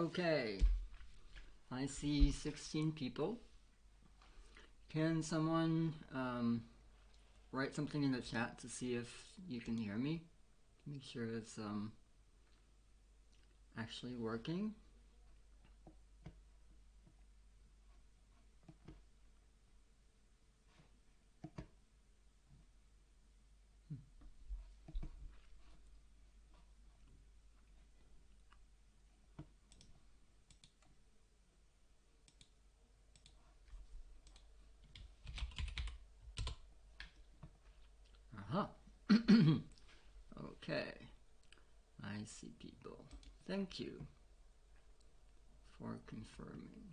Okay, I see 16 people. Can someone write something in the chat to see if you can hear me? Make sure it's actually working. Okay, I see people. Thank you for confirming.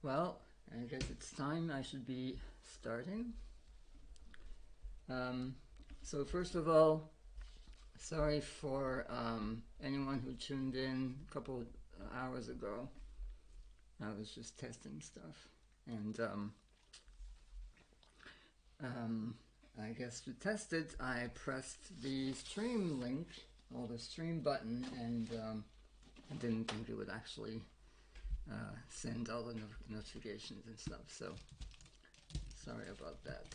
Well, I guess it's time I should be starting. So first of all, sorry for anyone who tuned in a couple hours ago. I was just testing stuff, and I guess to test it, I pressed the stream link, or the stream button, and I didn't think it would actually send all the notifications and stuff, so sorry about that.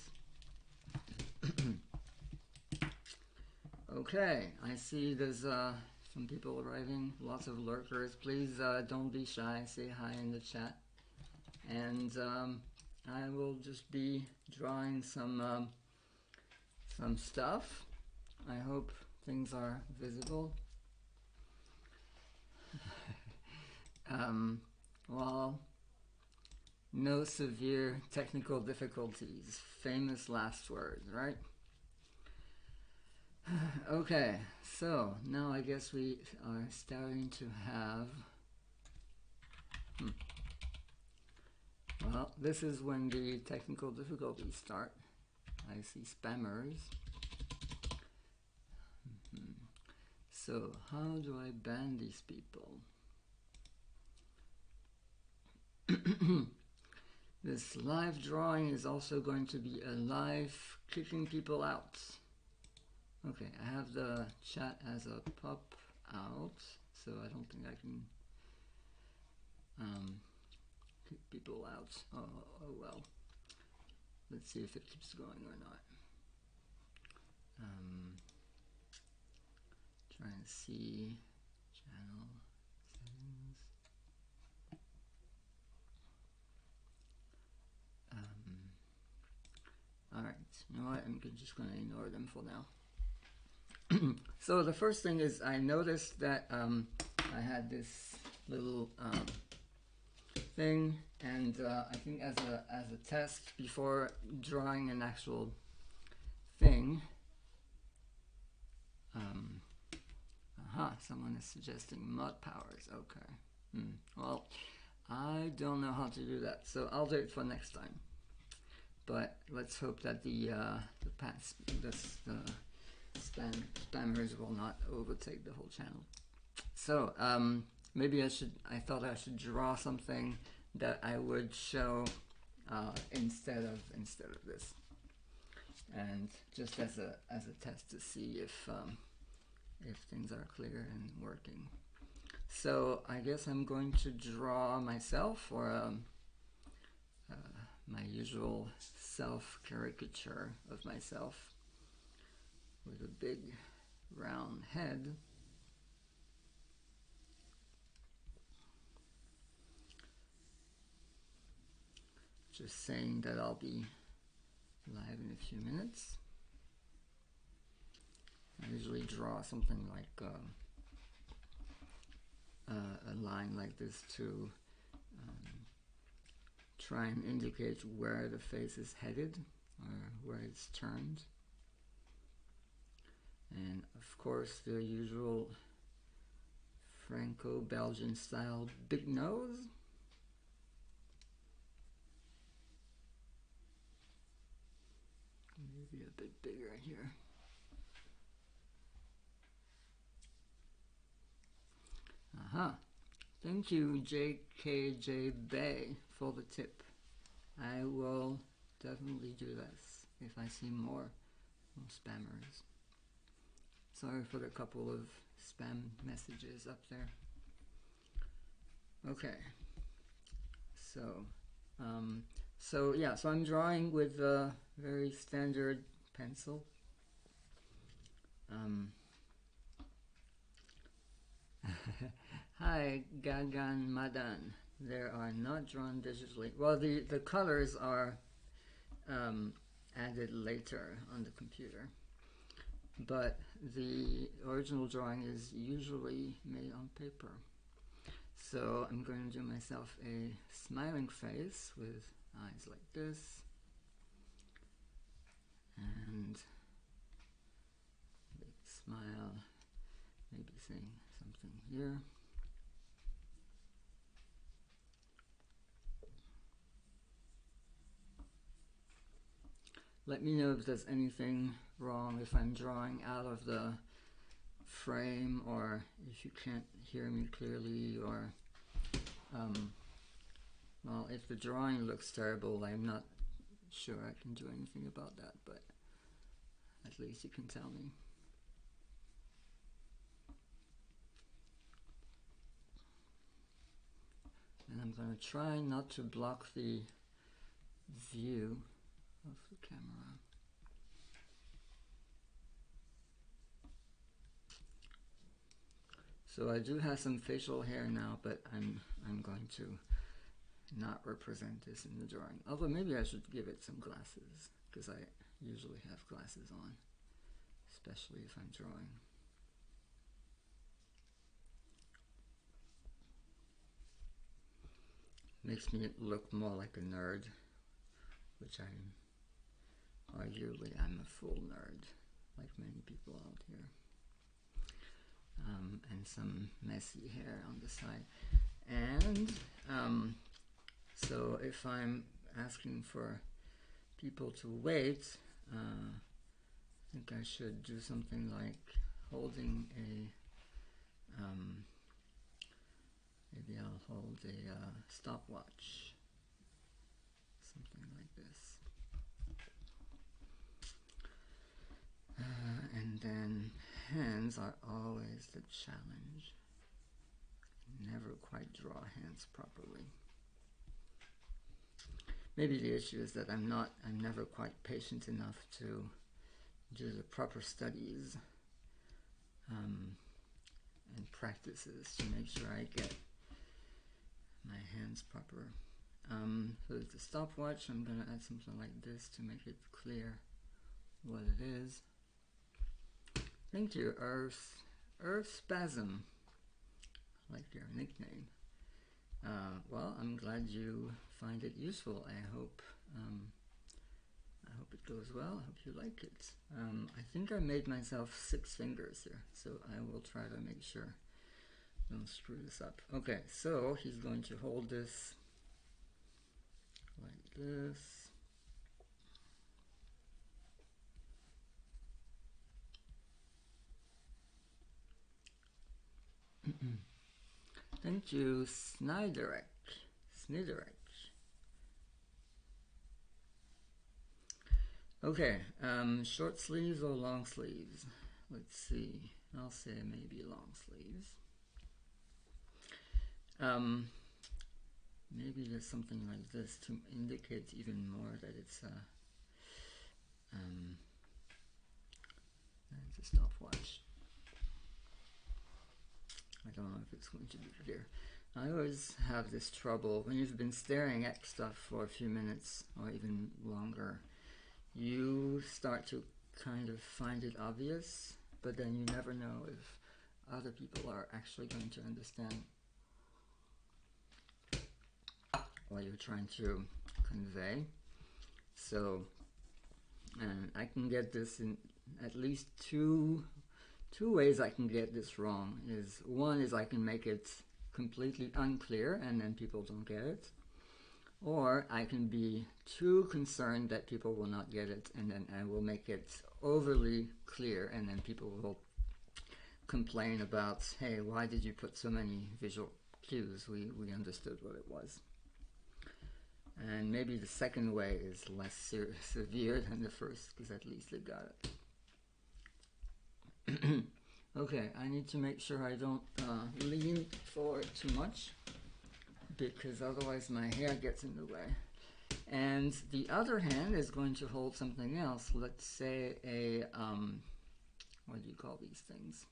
Okay, I see there's some people arriving, lots of lurkers. Please don't be shy, say hi in the chat. And I will just be drawing some stuff. I hope things are visible. Well, no severe technical difficulties. Famous last words, right? Okay, so now I guess we are starting to have... Well, this is when the technical difficulties start. I see spammers. So, how do I ban these people? This live drawing is also going to be a live kicking people out. Okay, I have the chat as a pop out, so I don't think I can kick people out. Oh well. Let's see if it keeps going or not. Try and see channel settings. Alright, you know what? I'm just going to ignore them for now. So the first thing is I noticed that I had this little thing, and I think as a test before drawing an actual thing. Someone is suggesting mud powers. Okay. Well, I don't know how to do that, so I'll do it for next time. But let's hope that the spammers will not overtake the whole channel. So maybe I thought I should draw something that I would show instead of this, and just as a test to see if things are clear and working. So I guess I'm going to draw myself, or my usual self-caricature of myself with a big round head. Just saying that I'll be live in a few minutes. I usually draw something like a line like this to try and indicate where the face is headed, or where it's turned. And of course the usual Franco-Belgian style big nose. Maybe a bit bigger here. Thank you, JKJ Bay, for the tip. I will definitely do this if I see more spammers. Sorry for the couple of spam messages up there. Okay, so so I'm drawing with a very standard pencil. Hi, Gagan Madan. They are not drawn digitally. Well, the colors are added later on the computer, but the original drawing is usually made on paper. So I'm going to do myself a smiling face with eyes like this, and big smile, maybe saying something here. Let me know if there's anything wrong, if I'm drawing out of the frame, or if you can't hear me clearly, or well, if the drawing looks terrible, I'm not sure I can do anything about that, but at least you can tell me. And I'm going to try not to block the view of the camera. So I do have some facial hair now, but I'm going to not represent this in the drawing. Although maybe I should give it some glasses, because I usually have glasses on, especially if I'm drawing. Makes me look more like a nerd, which arguably I'm a full nerd, like many people out here. And some messy hair on the side. And so if I'm asking for people to wait, I think I should do something like holding a, maybe I'll hold a stopwatch, something like this. And then hands are always the challenge. Never quite draw hands properly. Maybe the issue is that I'm never quite patient enough to do the proper studies and practices to make sure I get my hands proper. So it's a stopwatch. I'm going to add something like this to make it clear what it is. Thank you, Earth Spasm. I like your nickname. Well, I'm glad you find it useful. I hope it goes well. I hope you like it. I think I made myself 6 fingers here, so I will try to make sure I don't screw this up. Okay, so he's going to hold this like this. Thank you, Sniderek. Okay, short sleeves or long sleeves? Let's see. I'll say maybe long sleeves. Maybe there's something like this to indicate even more that it's a stopwatch. I don't know if it's going to be clear. I always have this trouble when you've been staring at stuff for a few minutes or even longer. You start to kind of find it obvious, but then you never know if other people are actually going to understand what you're trying to convey. So, and I can get this in at least two ways I can get this wrong. One is I can make it completely unclear and then people don't get it. Or I can be too concerned that people will not get it, and then I will make it overly clear, and then people will complain about, hey, why did you put so many visual cues? We understood what it was. And maybe the second way is less severe than the first, because at least they got it. Okay, I need to make sure I don't lean forward too much, because otherwise my hair gets in the way. And the other hand is going to hold something else. Let's say a, what do you call these things?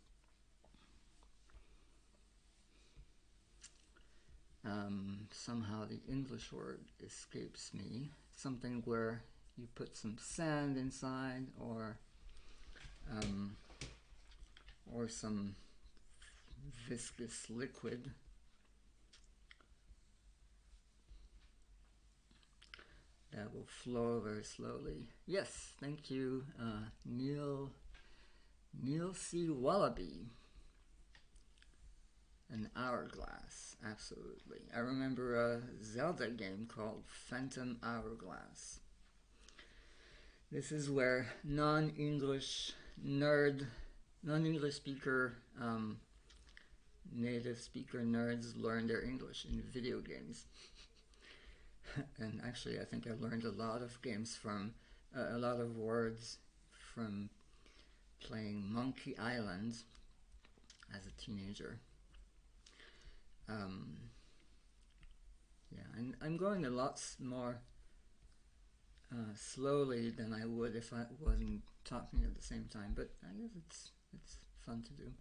Somehow the English word escapes me. Something where you put some sand inside, or some viscous liquid. That will flow very slowly. Yes, thank you, Neil C. Wallaby. An hourglass, absolutely. I remember a Zelda game called Phantom Hourglass. This is where non-English speaker, native speaker nerds learn their English in video games. And actually, I think I learned a lot of games from, a lot of words from playing Monkey Island as a teenager. Yeah, and I'm going a lot more slowly than I would if I wasn't talking at the same time, but I guess it's fun to do.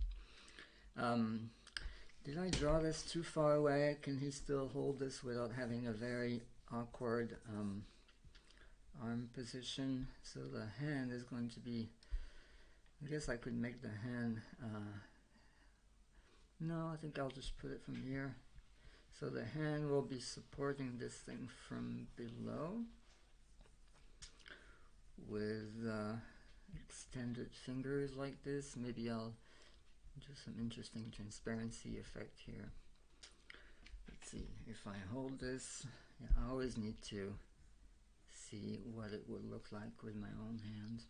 Did I draw this too far away? Can he still hold this without having a very awkward arm position? So the hand is going to be, I guess I could make the hand, no, I think I'll just put it from here. So the hand will be supporting this thing from below with extended fingers like this. Maybe I'll do some interesting transparency effect here. Let's see, if I hold this, yeah, I always need to see what it would look like with my own hand.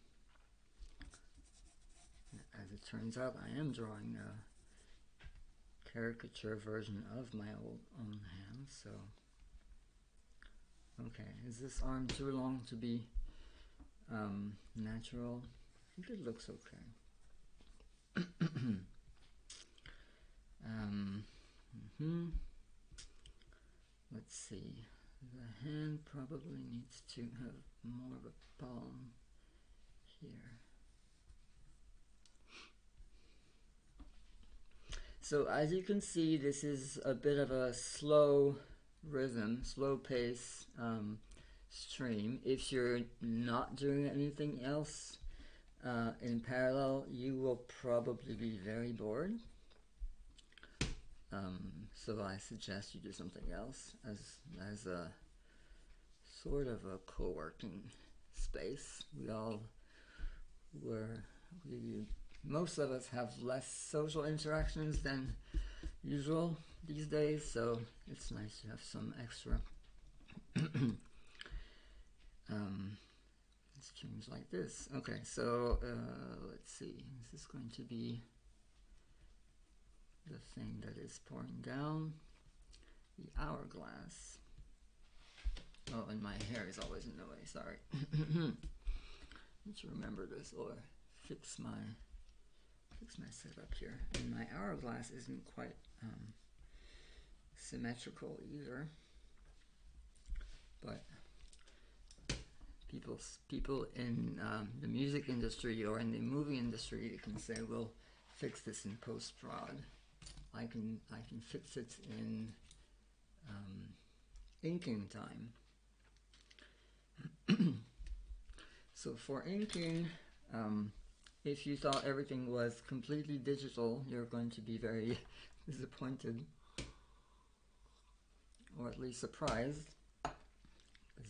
As it turns out, I am drawing a caricature version of my own hand, so okay, is this arm too long to be natural? I think it looks okay. Let's see, the hand probably needs to have more of a palm here. So as you can see, this is a bit of a slow rhythm, slow pace stream. If you're not doing anything else in parallel, you will probably be very bored. So I suggest you do something else as a sort of a co-working space. Most of us have less social interactions than usual these days, so it's nice to have some extra streams like this. Okay, so let's see, is this going to be the thing that is pouring down? The hourglass. Oh, and my hair is always in the way, sorry. Need to remember this or fix my setup here. And my hourglass isn't quite symmetrical either, but people in the music industry or in the movie industry can say, we'll fix this in post-prod. I can fix it in inking time. So for inking, if you thought everything was completely digital, you're going to be very disappointed, or at least surprised,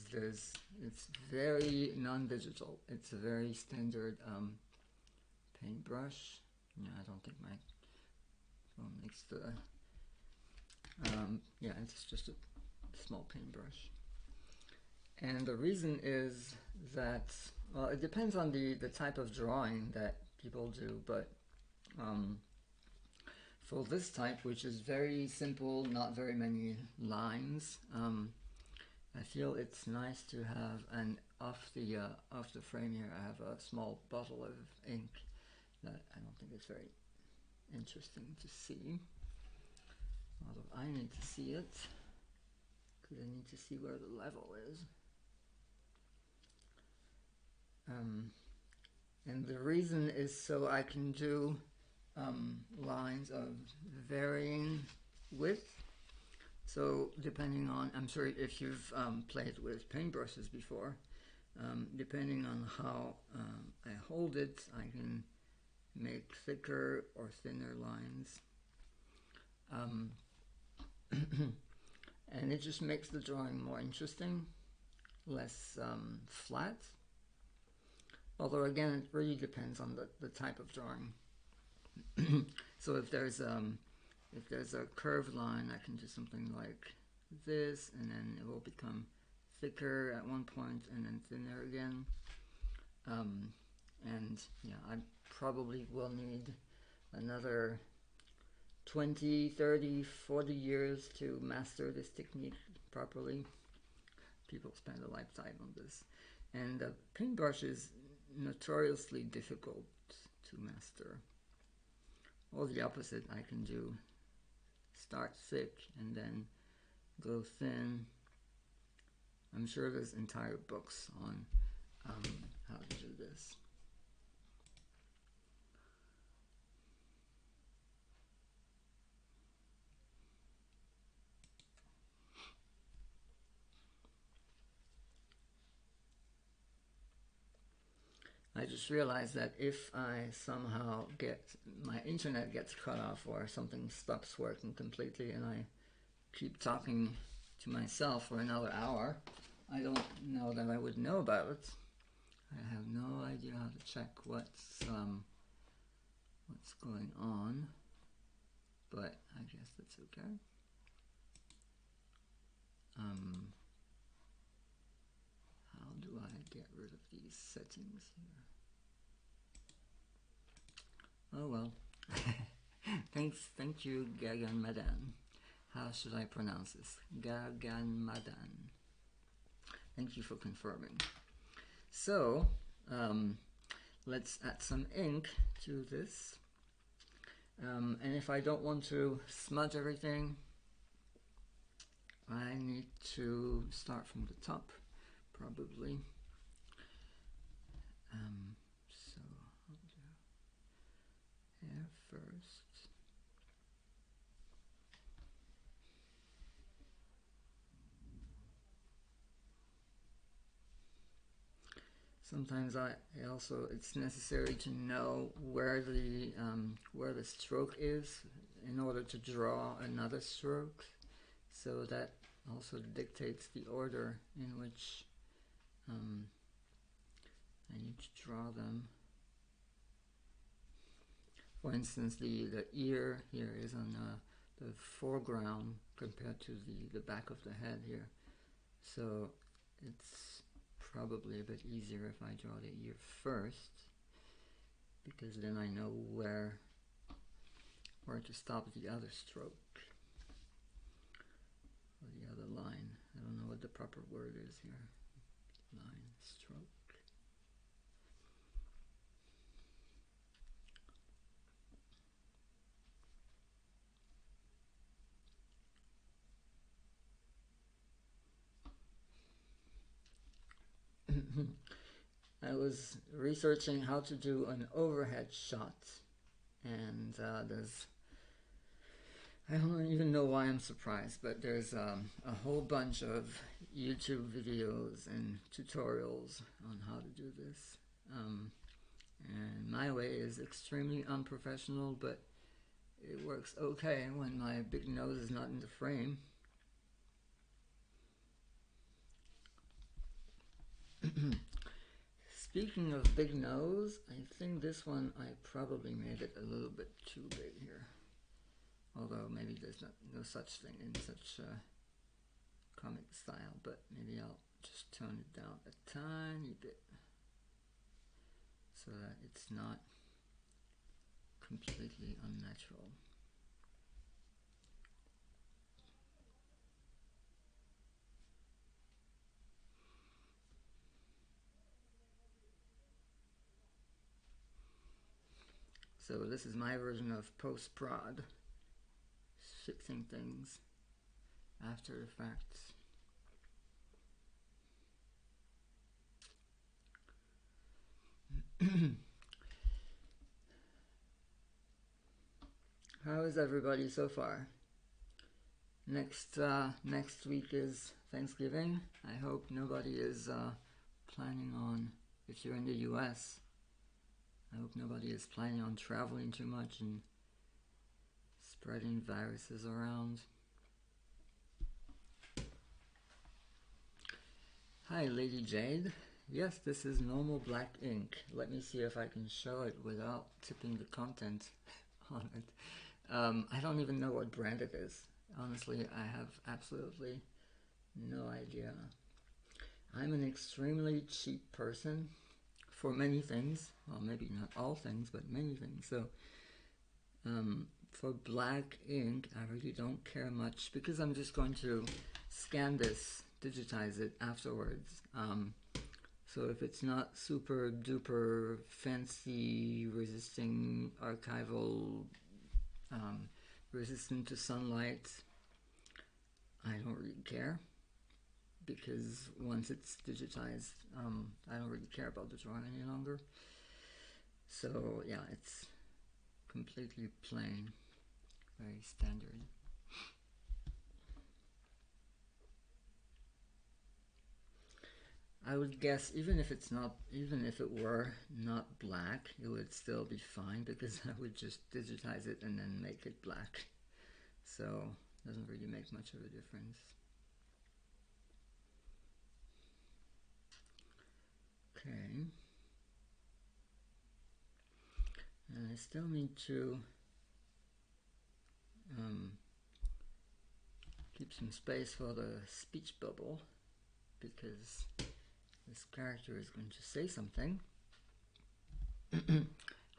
because it's very non-digital. It's a very standard paintbrush. Yeah, I don't think my phone makes the, yeah, it's just a small paintbrush. And the reason is that, well, it depends on the type of drawing that people do, but for this type, which is very simple, not very many lines, I feel it's nice to have an off the frame here. I have a small bottle of ink that I don't think it's very interesting to see. Although I need to see it, because I need to see where the level is. And the reason is so I can do lines of varying width. So depending on, I'm sure if you've played with paintbrushes before, depending on how I hold it, I can make thicker or thinner lines. And it just makes the drawing more interesting, less flat. Although again, it really depends on the type of drawing. So if there's a curved line, I can do something like this, and then it will become thicker at one point and then thinner again. And yeah, I probably will need another 20, 30, 40 years to master this technique properly. People spend a lifetime on this. And paintbrush is notoriously difficult to master. Or the opposite, I can do start thick and then go thin. I'm sure there's entire books on how to do this. I just realized that if I somehow my internet gets cut off or something stops working completely and I keep talking to myself for another hour, I don't know that I would know about it. I have no idea how to check what's going on, but I guess that's okay. How do I get rid of these settings here? Oh well. Thank you, Gagan Madan. How should I pronounce this? Gagan Madan. Thank you for confirming. So, let's add some ink to this. And if I don't want to smudge everything, I need to start from the top, probably. So I'll do hair first. Sometimes it's necessary to know where the stroke is in order to draw another stroke. So that also dictates the order in which I need to draw them. For instance, the ear here is on the foreground compared to the back of the head here. So it's probably a bit easier if I draw the ear first, because then I know where to stop the other stroke. Or the other line. I don't know what the proper word is here. Line, stroke. I was researching how to do an overhead shot, and I don't even know why I'm surprised, but there's a whole bunch of YouTube videos and tutorials on how to do this. And my way is extremely unprofessional, but it works okay when my big nose is not in the frame. Speaking of big nose, I think this one I probably made it a little bit too big here. Although maybe there's no such thing in such a comic style, but maybe I'll just tone it down a tiny bit so that it's not completely unnatural. So this is my version of post-prod, fixing things after the fact. How is everybody so far? Next week is Thanksgiving. I hope nobody is planning on, if you're in the US, I hope nobody is planning on traveling too much and spreading viruses around. Hi, Lady Jade. Yes, this is normal black ink. Let me see if I can show it without tipping the content on it. I don't even know what brand it is. Honestly, I have absolutely no idea. I'm an extremely cheap person for many things. Well, maybe not all things, but many things. So, for black ink, I really don't care much because I'm just going to scan this, digitize it afterwards. So if it's not super duper fancy, resisting archival, resistant to sunlight, I don't really care, because once it's digitized, I don't really care about the drawing any longer. So yeah, it's completely plain, very standard. I would guess even if it were not black, it would still be fine because I would just digitize it and then make it black. So it doesn't really make much of a difference. Okay. And I still need to keep some space for the speech bubble because this character is going to say something.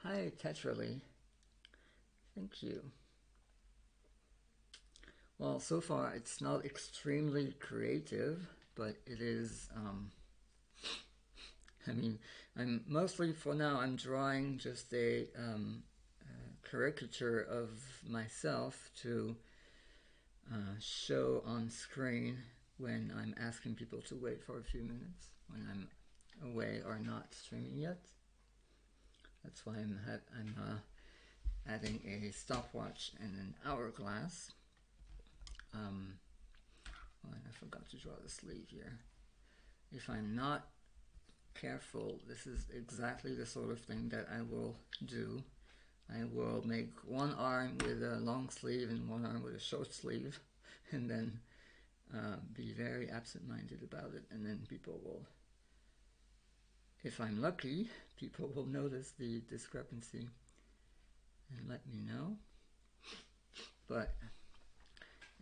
Hi, Tetrally. Thank you. Well, so far it's not extremely creative, but it is, I mean, I'm mostly, for now, I'm drawing just a caricature of myself to show on screen when I'm asking people to wait for a few minutes, when I'm away or not streaming yet. That's why I'm adding a stopwatch and an hourglass. Oh, and I forgot to draw the sleeve here. If I'm not careful, this is exactly the sort of thing that I will do. I will make one arm with a long sleeve and one arm with a short sleeve, and then be very absent-minded about it, and then people will, if I'm lucky, people will notice the discrepancy and let me know. But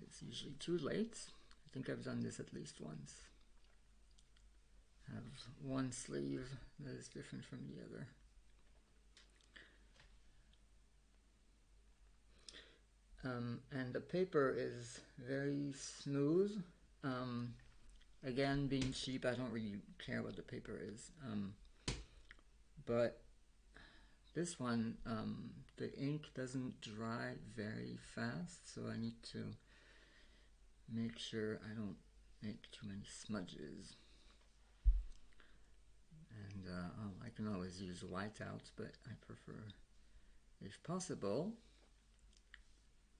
it's usually too late. I think I've done this at least once. Have one sleeve that is different from the other. And the paper is very smooth. Again, being cheap, I don't really care what the paper is. But this one, the ink doesn't dry very fast, so I need to make sure I don't make too many smudges. And I can always use whiteouts, but I prefer, if possible,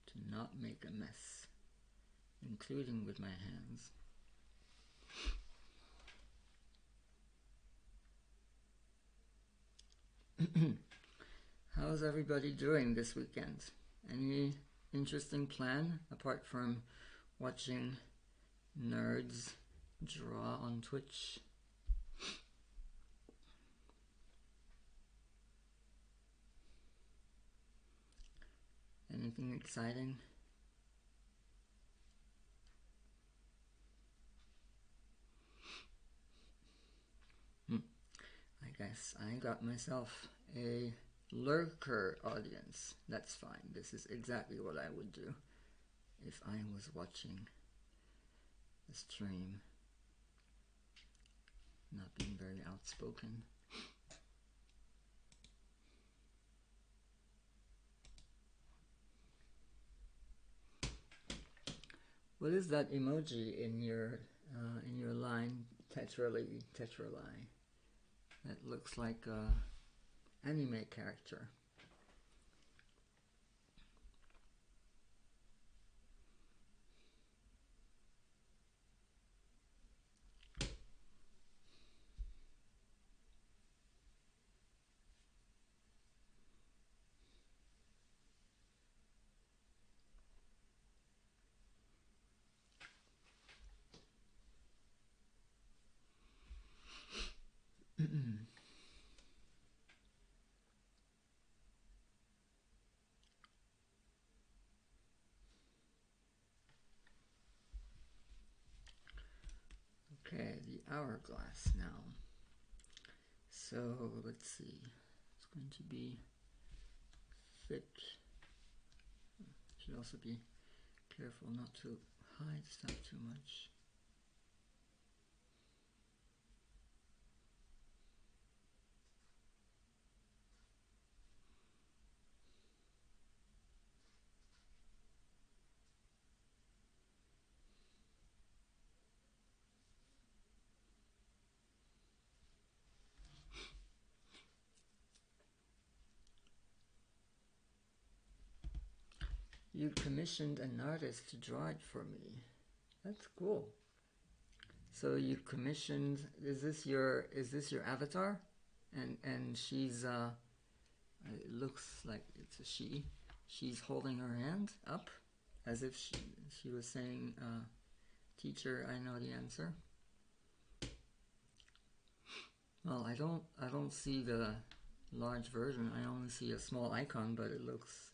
to not make a mess, including with my hands. How's everybody doing this weekend? Any interesting plan apart from watching nerds draw on Twitch? Anything exciting? I guess I got myself a lurker audience. That's fine. This is exactly what I would do if I was watching the stream. Not being very outspoken. What is that emoji in your line tetrally? That looks like a anime character. Okay, the hourglass now. So let's see. It's going to be thick. Should also be careful not to hide stuff too much. You commissioned an artist to draw it for me. That's cool. So you commissioned, is this your avatar? And she's it looks like it's a she. She's holding her hand up as if she was saying, teacher, I know the answer. Well, I don't see the large version. I only see a small icon, but it looks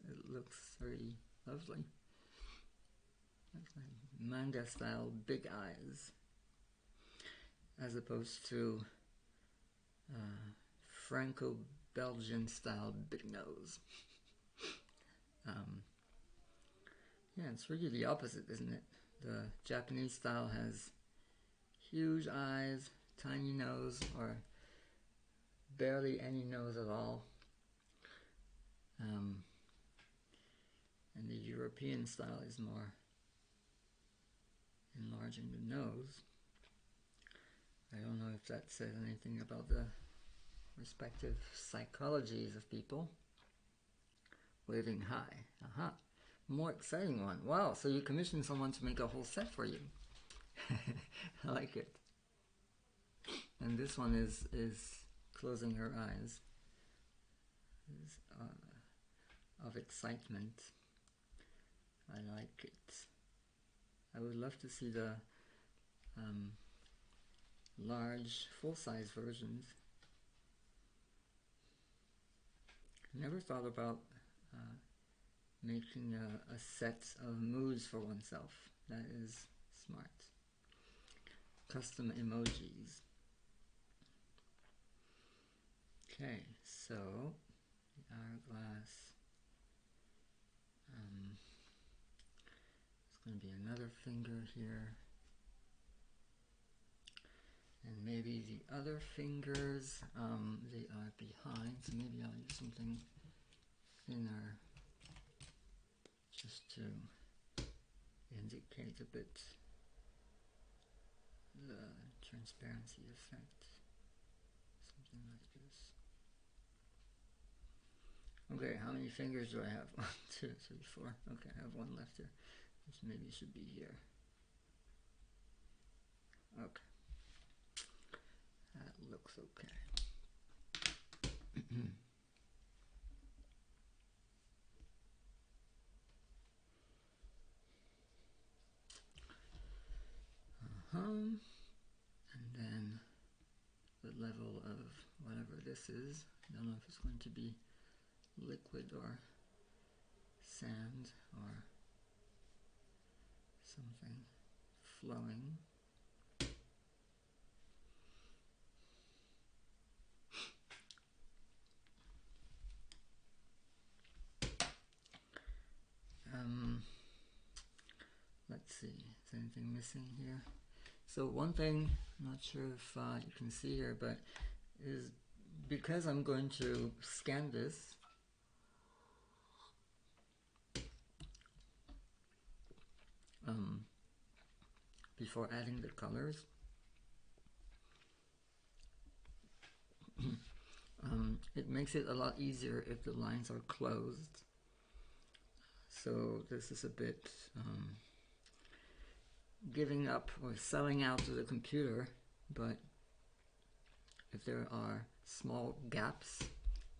very lovely. That's like manga style big eyes, as opposed to Franco-Belgian style big nose. Yeah, it's really the opposite, isn't it? The Japanese style has huge eyes, tiny nose, or barely any nose at all. And the European style is more enlarging the nose. I don't know if that says anything about the respective psychologies of people. Waving high. Aha. More exciting one. Wow, so you commissioned someone to make a whole set for you. I like it. And this one is closing her eyes. Is of excitement. I like it. I would love to see the large, full-size versions. Never thought about making a set of moods for oneself. That is smart. Custom emojis. Okay, so the hourglass. There's going to be another finger here. And maybe the other fingers, they are behind, so maybe I'll use something thinner just to indicate a bit the transparency effect. Something like this. Okay, how many fingers do I have? 1, 2, 3, 4. Okay, I have one left here, which maybe should be here. Okay. That looks okay. And then the level of whatever this is. I don't know if it's going to be liquid or sand or something flowing. Let's see, is anything missing here? So one thing, I'm not sure if you can see here, but is because I'm going to scan this, before adding the colors. It makes it a lot easier if the lines are closed. So this is a bit giving up or selling out to the computer, but if there are small gaps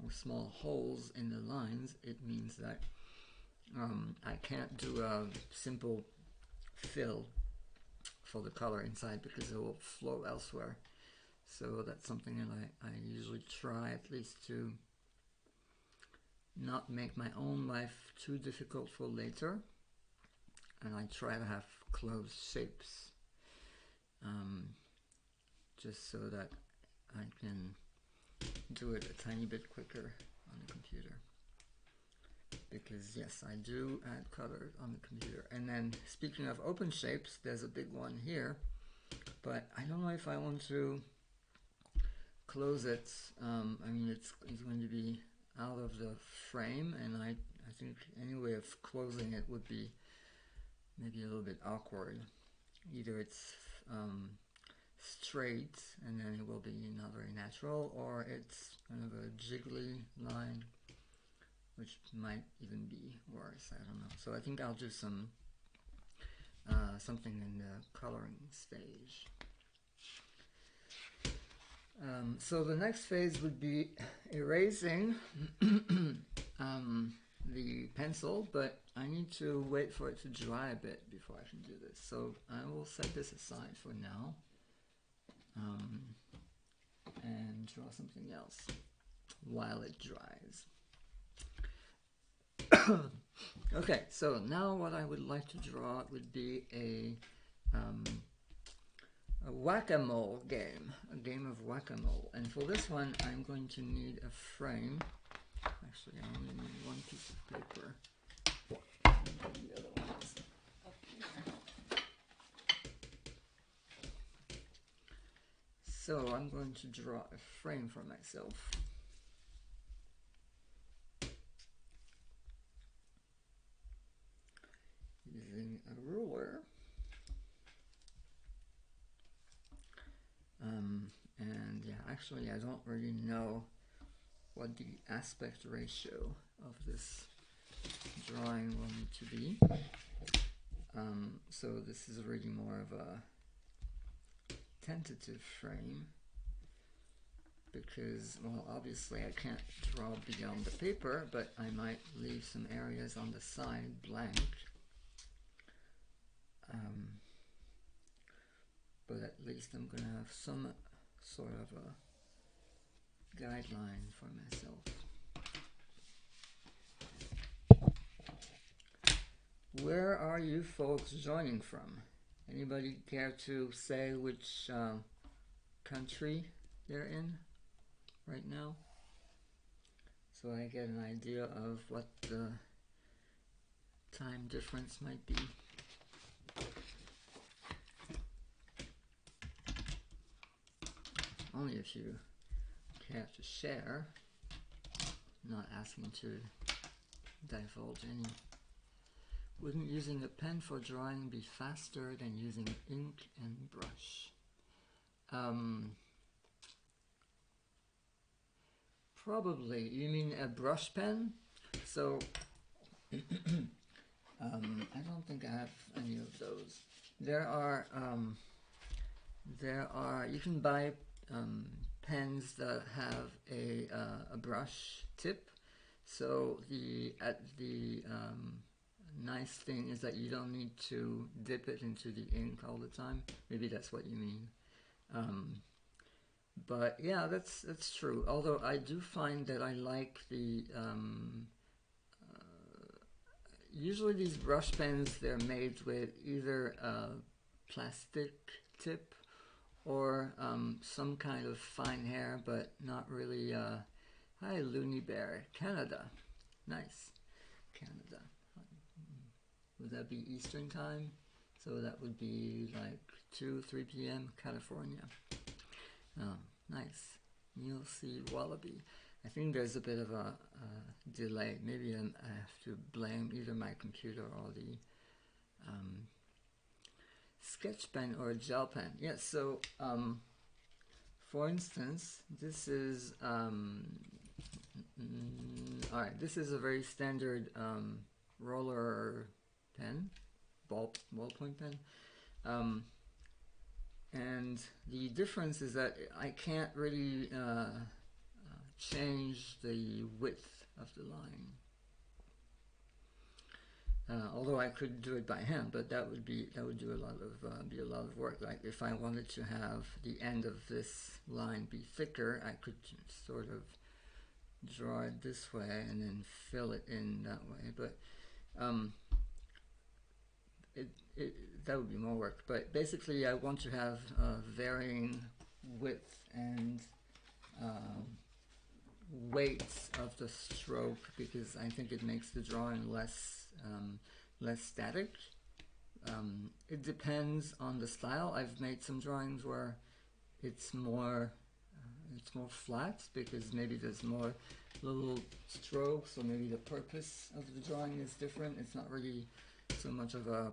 or small holes in the lines, it means that I can't do a simple fill for the color inside because it will flow elsewhere. So that's something that I usually try at least to not make my own life too difficult for later. And I try to have closed shapes just so that I can do it a tiny bit quicker on the computer. Because yes, I do add color on the computer. And then speaking of open shapes, there's a big one here, but I don't know if I want to close it. I mean, it's going to be out of the frame, and I think any way of closing it would be maybe a little bit awkward. Either it's straight and then it will be not very natural, or it's kind of a jiggly line, which might even be worse. I don't know. So I think I'll do some something in the coloring stage. So the next phase would be erasing the pencil, but I need to wait for it to dry a bit before I can do this. So I will set this aside for now and draw something else while it dries. Okay, so now what I would like to draw would be a whack-a-mole game, a game of whack-a-mole. And for this one, I'm going to need a frame. Actually, I only need one piece of paper. The other one is up here. So I'm going to draw a frame for myself. Using a ruler. And yeah, actually I don't really know what the aspect ratio of this drawing will need to be. So this is really more of a tentative frame because, well, obviously I can't draw beyond the paper, but I might leave some areas on the side blank. But at least I'm going to have some sort of a guideline for myself. Where are you folks joining from? Anybody care to say which country they're in right now? So I get an idea of what the time difference might be. Only if you care to share, not asking to divulge any. Wouldn't using a pen for drawing be faster than using ink and brush? Probably. You mean a brush pen? So, I don't think I have any of those. There are, you can buy pens that have a brush tip. So the nice thing is that you don't need to dip it into the ink all the time. Maybe that's what you mean. But yeah, that's true. Although I do find that I like the usually these brush pens, they're made with either a plastic tip or some kind of fine hair, but not really. Hi, Looney Bear, Canada. Nice, Canada. Would that be Eastern time? So that would be like 2-3 p.m. California. Oh, nice. You'll see Wallaby. I think there's a bit of a delay. Maybe I have to blame either my computer or the sketch pen or a gel pen? Yes, so for instance, this is alright, this is a very standard roller pen, ballpoint pen. And the difference is that I can't really change the width of the line. Although I could do it by hand, but that would do a lot of work. Like if I wanted to have the end of this line be thicker, I could sort of draw it this way and then fill it in that way. But that would be more work. But basically, I want to have varying width and weights of the stroke, because I think it makes the drawing less static. It depends on the style. I've made some drawings where it's more flat, because maybe there's more little strokes, or maybe the purpose of the drawing is different. It's not really so much of a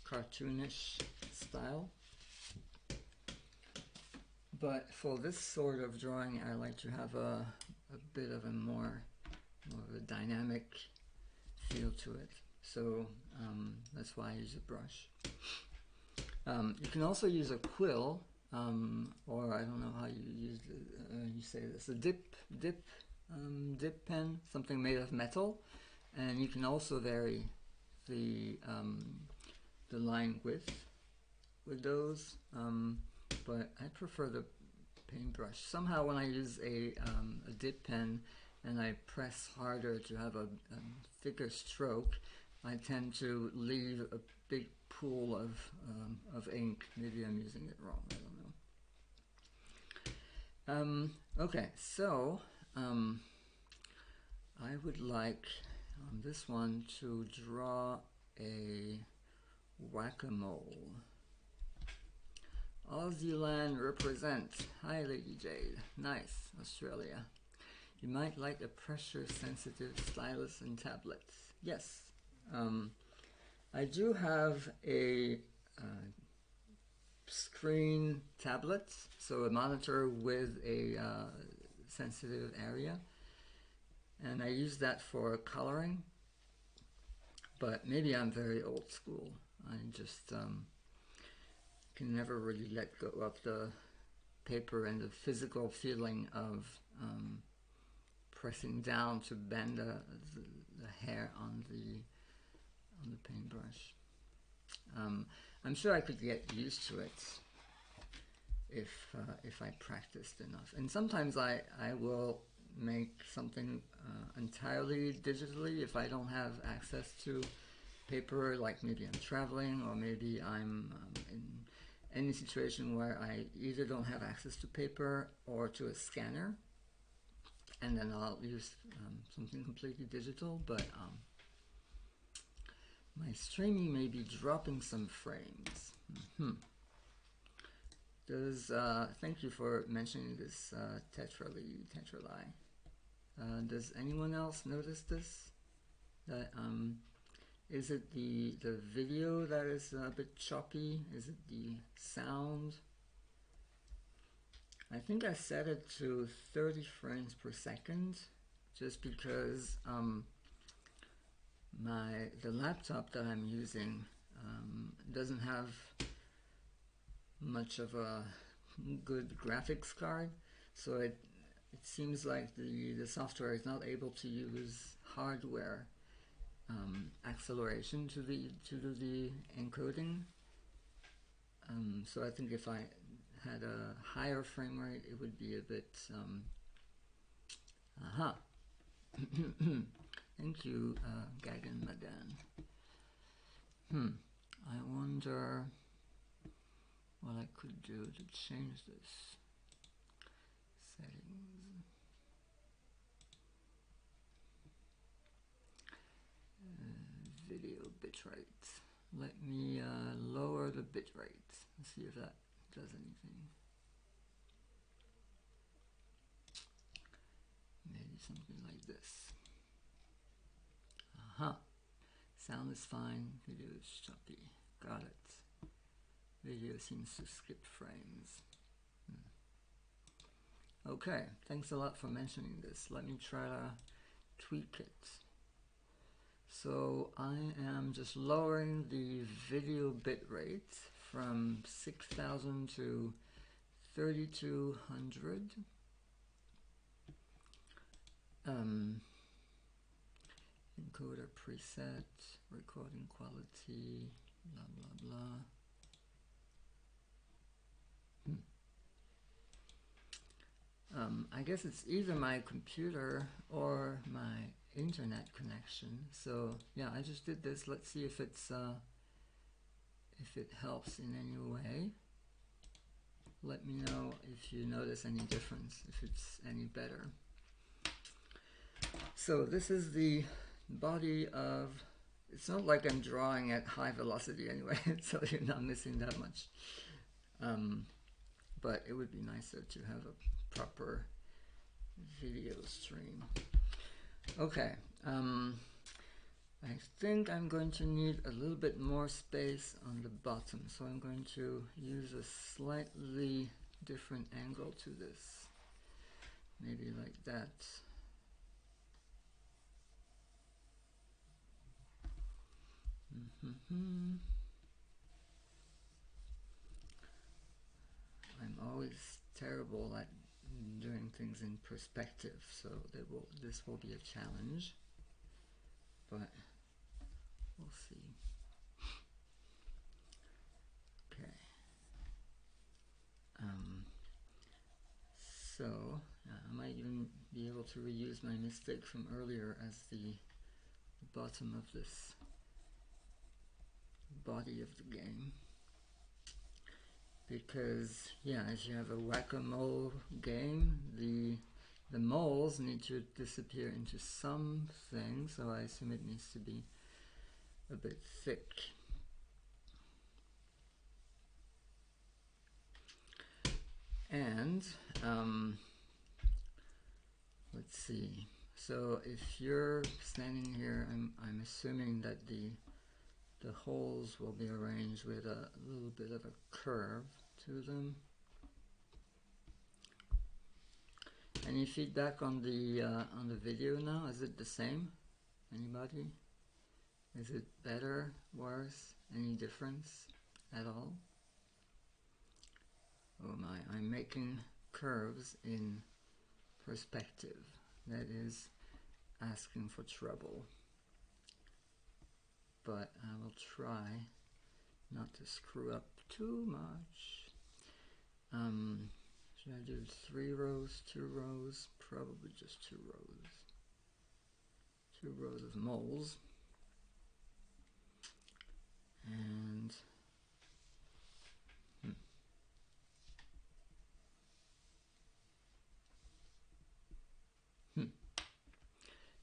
cartoonish style. But for this sort of drawing, I like to have a bit of a more of a dynamic feel to it. So that's why I use a brush. You can also use a quill, or I don't know how you say this, a dip pen, something made of metal, and you can also vary the line width with those. But I prefer the paintbrush. Somehow when I use a dip pen and I press harder to have a thicker stroke, I tend to leave a big pool of ink. Maybe I'm using it wrong, I don't know. Okay, so I would like on this one to draw a whack-a-mole. Aussie land represents. Hi, Lady Jade. Nice, Australia. You might like a pressure-sensitive stylus and tablets. Yes, I do have a screen tablet, so a monitor with a sensitive area, and I use that for coloring. But maybe I'm very old school. I just can never really let go of the paper and the physical feeling of pressing down to bend the hair on the paintbrush. I'm sure I could get used to it if I practiced enough. And sometimes I will make something entirely digitally if I don't have access to paper, like maybe I'm traveling, or maybe I'm in any situation where I either don't have access to paper or to a scanner, and then I'll use something completely digital. But my streaming may be dropping some frames. Thank you for mentioning this, Tetrali. Does anyone else notice this? That is it the video that is a bit choppy? Is it the sound? I think I set it to 30 frames per second, just because the laptop that I'm using doesn't have much of a good graphics card, so it seems like the software is not able to use hardware acceleration to do the encoding. So I think if I had a higher frame rate, it would be a bit Thank you, Gagan Madan. I wonder what I could do to change this. Settings. Video bitrate. Let me lower the bitrate and see if that does anything. Maybe something like this. Sound is fine, video is choppy. Got it. Video seems to skip frames. Okay, thanks a lot for mentioning this. Let me try to tweak it. So I am just lowering the video bitrate from 6,000 to 3,200. Encoder preset, recording quality, blah blah blah. I guess it's either my computer or my internet connection. So yeah, I just did this. Let's see if it's if it helps in any way. Let me know if you notice any difference, if it's any better. So this is the body of, it's not like I'm drawing at high velocity anyway, so you're not missing that much. But it would be nicer to have a proper video stream. Okay, I think I'm going to need a little bit more space on the bottom, so I'm going to use a slightly different angle to this. Maybe like that. I'm always terrible at doing things in perspective, so this will be a challenge, but we'll see. Okay. So I might even be able to reuse my mistake from earlier as the bottom of this body of the game, because yeah, as you have a whack-a-mole game, the moles need to disappear into something, so I assume it needs to be a bit thick. And let's see, so if you're standing here, I'm assuming that the holes will be arranged with a little bit of a curve to them. Any feedback on the video now? Is it the same? Anybody? Is it better, worse? Any difference at all? Oh my, I'm making curves in perspective. That is asking for trouble. But I will try not to screw up too much. Should I do 3 rows, 2 rows? Probably just 2 rows. 2 rows of moles. And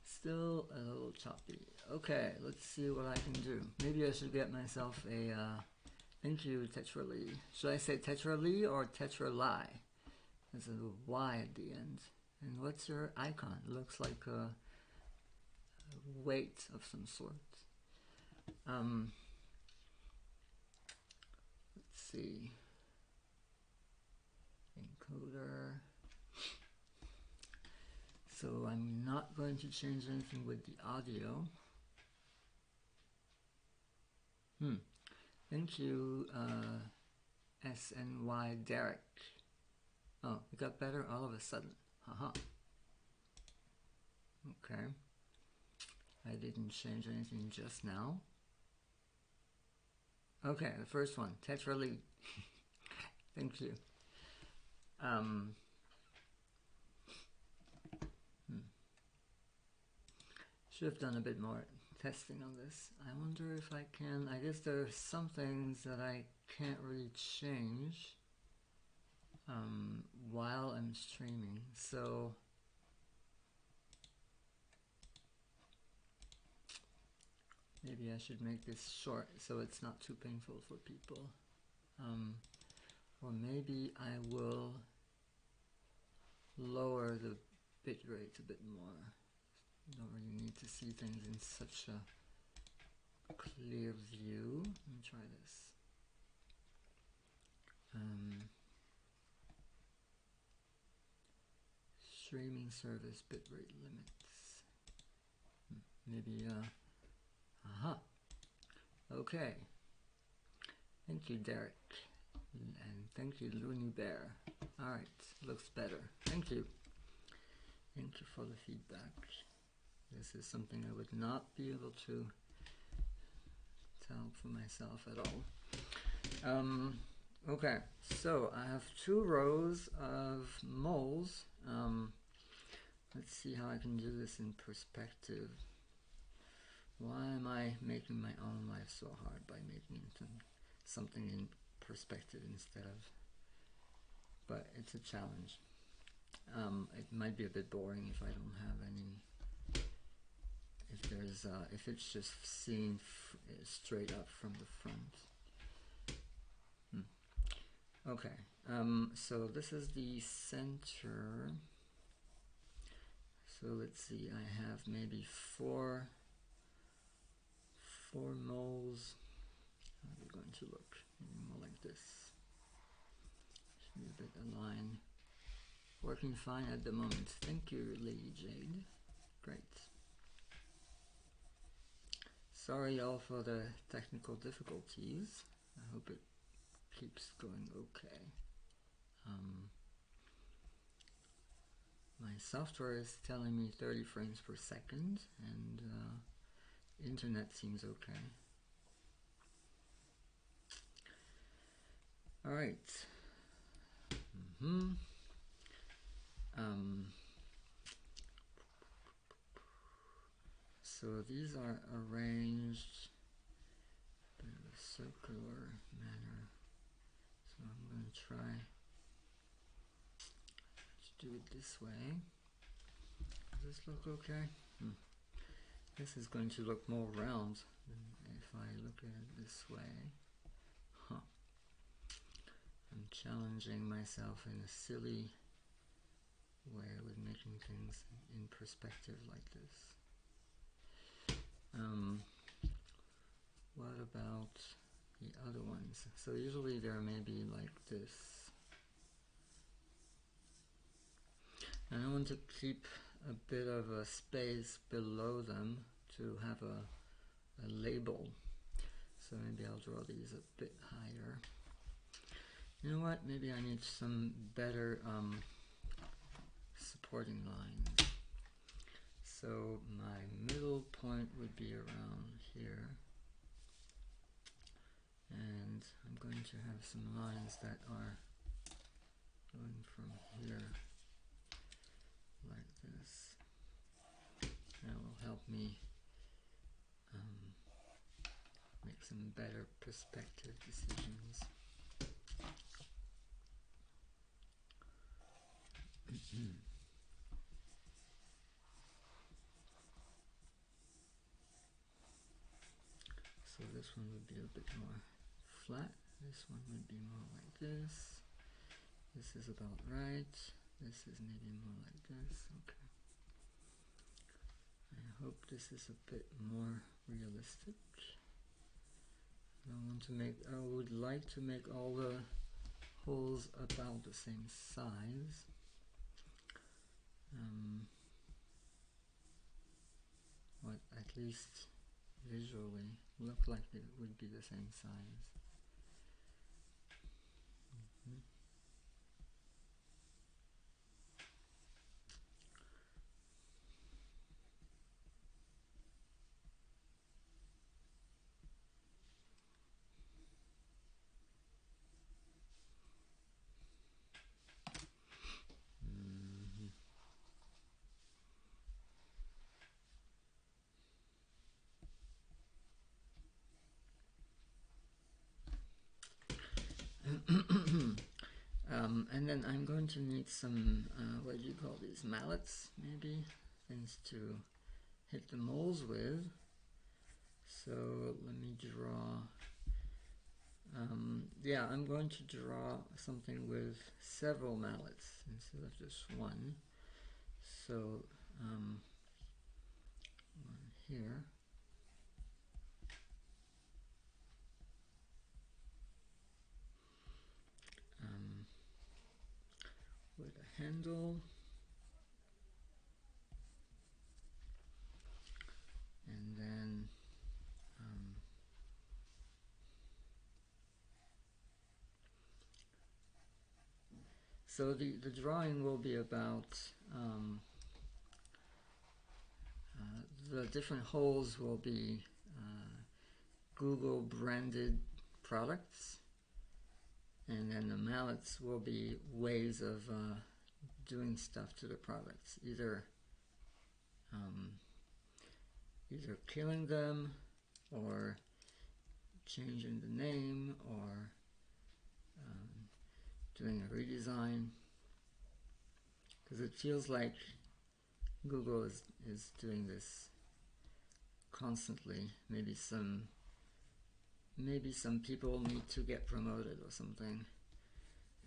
still a little choppy. Okay, let's see what I can do. Maybe I should get myself a thank you, Tetrali. Should I say Tetrali or Tetrali? There's a Y at the end. And what's your icon? It looks like a weight of some sort. Let's see. Encoder. So I'm not going to change anything with the audio. Thank you, SNY Derek. Oh, it got better all of a sudden. Haha. Okay. I didn't change anything just now. Okay, the first one, Tetrali. Thank you. Should have done a bit more testing on this. I wonder if I can. I guess there are some things that I can't really change while I'm streaming, so maybe I should make this short so it's not too painful for people. Or maybe I will lower the bitrate a bit more. You don't really need to see things in such a clear view. Let me try this. streaming service bitrate limits. Maybe, aha. Okay. Thank you, Derek. And thank you, Looney Bear. Alright, looks better. Thank you. Thank you for the feedback. This is something I would not be able to tell for myself at all. Okay, so I have 2 rows of moles. Let's see how I can do this in perspective. Why am I making my own life so hard by making something in perspective instead of... But it's a challenge. It might be a bit boring if I don't have any... If it's just seen straight up from the front. Okay, so this is the center. So let's see, I have maybe four moles. How are they going to look? Maybe more like this. Should be a bit aligned. Working fine at the moment. Thank you, Lady Jade. Great. Sorry all for the technical difficulties. I hope it keeps going okay. My software is telling me 30 frames per second, and internet seems okay. All right. So these are arranged in a circular manner. So I'm going to try to do it this way. Does this look okay? This is going to look more round than if I look at it this way. Huh. I'm challenging myself in a silly way with making things in perspective like this. What about the other ones? So usually they're maybe like this. And I want to keep a bit of a space below them to have a label. So maybe I'll draw these a bit higher. You know what? Maybe I need some better supporting lines. So my middle point would be around here. And I'm going to have some lines that are going from here like this. That will help me make some better perspective decisions. So this one would be a bit more flat. This one would be more like this. This is about right. This is maybe more like this. Okay. I hope this is a bit more realistic. I would like to make all the holes about the same size. What at least visually look like it would be the same size. And then I'm going to need some, what do you call these, mallets, maybe, things to hit the moles with. So let me draw, yeah, I'm going to draw something with several mallets instead of just one. So one here. With a handle, So the drawing will be about the different holes will be Google branded products, and then the mallets will be ways of doing stuff to the products, either killing them, or changing the name, or doing a redesign, because it feels like Google is doing this constantly. Maybe some people need to get promoted or something,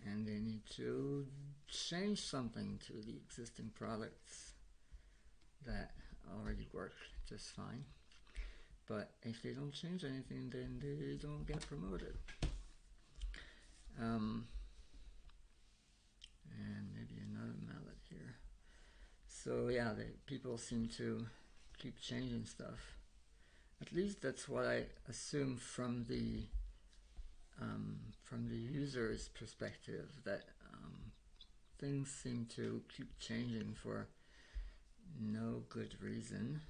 and they need to change something to the existing products that already work just fine. But if they don't change anything, then they don't get promoted. And maybe another mallet here. So yeah, people seem to keep changing stuff. At least that's what I assume from the user's perspective, that things seem to keep changing for no good reason,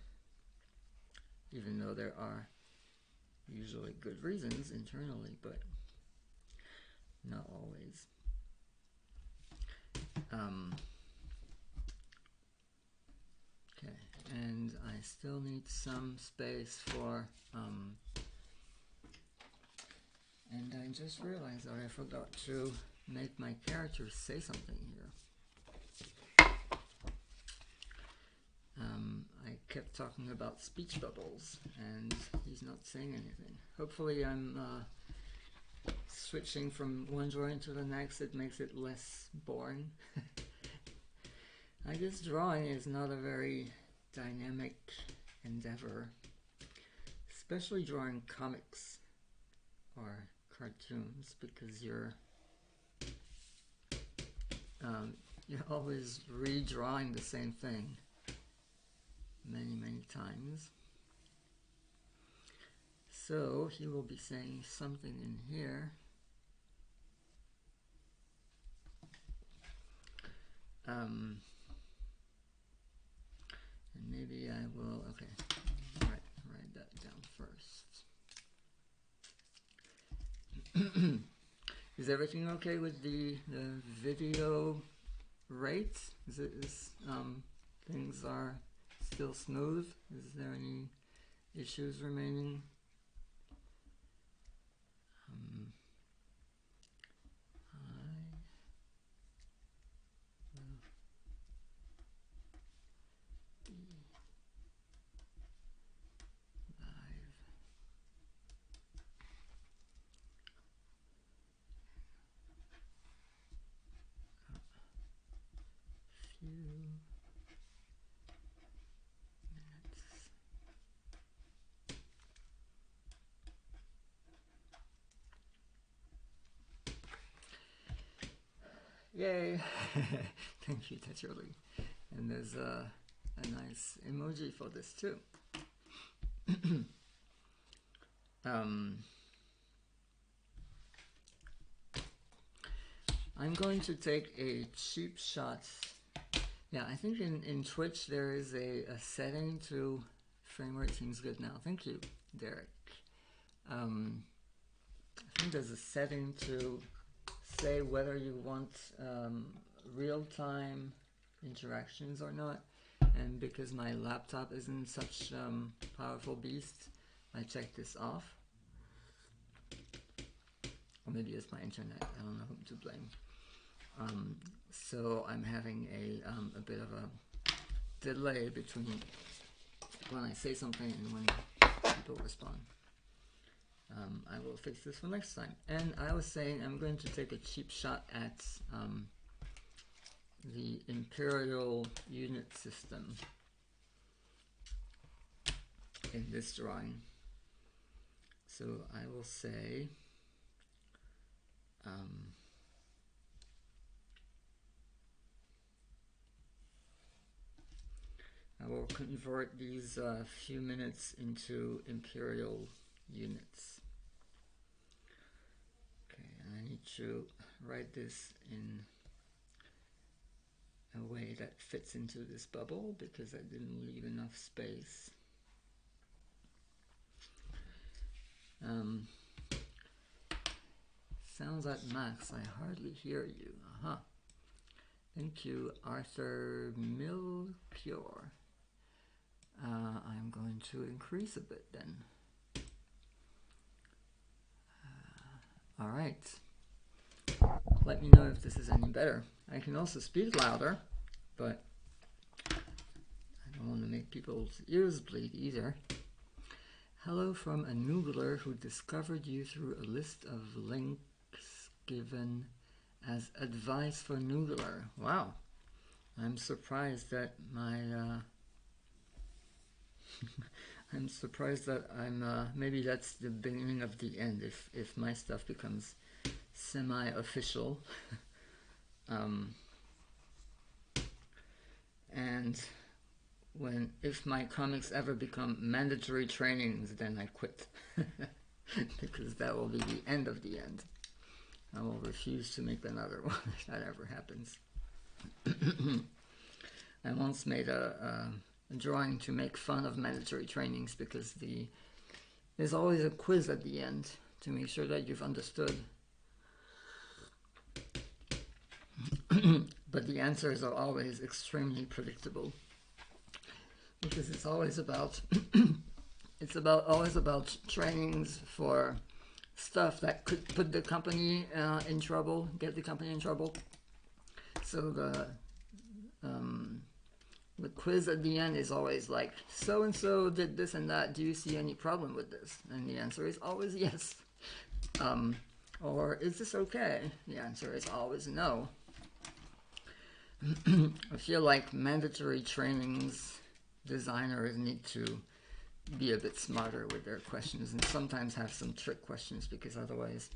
even though there are usually good reasons internally, but not always. Okay, and I still need some space for and I just realized that I forgot to make my character say something here. I kept talking about speech bubbles, and he's not saying anything. Hopefully I'm switching from one drawing to the next, it makes it less boring. I guess drawing is not a very dynamic endeavor, especially drawing comics or cartoons, because you're always redrawing the same thing many times. So he will be saying something in here. And maybe I will, okay, write that down first. Is everything okay with the video rate? Things are still smooth? Is there any issues remaining? Yay! Thank you, Tetrally. And there's a nice emoji for this too. I'm going to take a cheap shot. Yeah, I think in Twitch there is a setting to frame rate. Seems good now. Thank you, Derek. I think there's a setting to say whether you want real-time interactions or not, and because my laptop isn't such powerful beast, I checked this off. Or maybe it's my internet, I don't know whom to blame. So I'm having a bit of a delay between when I say something and when people respond. I will fix this for next time. And I was saying I'm going to take a cheap shot at the imperial unit system in this drawing. So I will say I will convert these few minutes into imperial units. Okay, and I need to write this in a way that fits into this bubble because I didn't leave enough space. Sounds like Max, I hardly hear you. Aha. Thank you, Arthur Milpure. I'm going to increase a bit then. All right. Let me know if this is any better. I can also speak louder, but I don't want to make people's ears bleed either. Hello from a noodler who discovered you through a list of links given as advice for noodler. Wow. I'm surprised that I'm surprised that maybe that's the beginning of the end if my stuff becomes semi-official. And if my comics ever become mandatory trainings, then I quit. Because that will be the end of the end. I will refuse to make another one if that ever happens. I once made a drawing to make fun of mandatory trainings because there's always a quiz at the end to make sure that you've understood. But the answers are always extremely predictable because it's always about always about trainings for stuff that could put the company in trouble, get the company in trouble. So the quiz at the end is always like, so and so did this and that. Do you see any problem with this? And the answer is always yes. Or is this okay? The answer is always no. I feel like mandatory trainings designers need to be a bit smarter with their questions and sometimes have some trick questions, because otherwise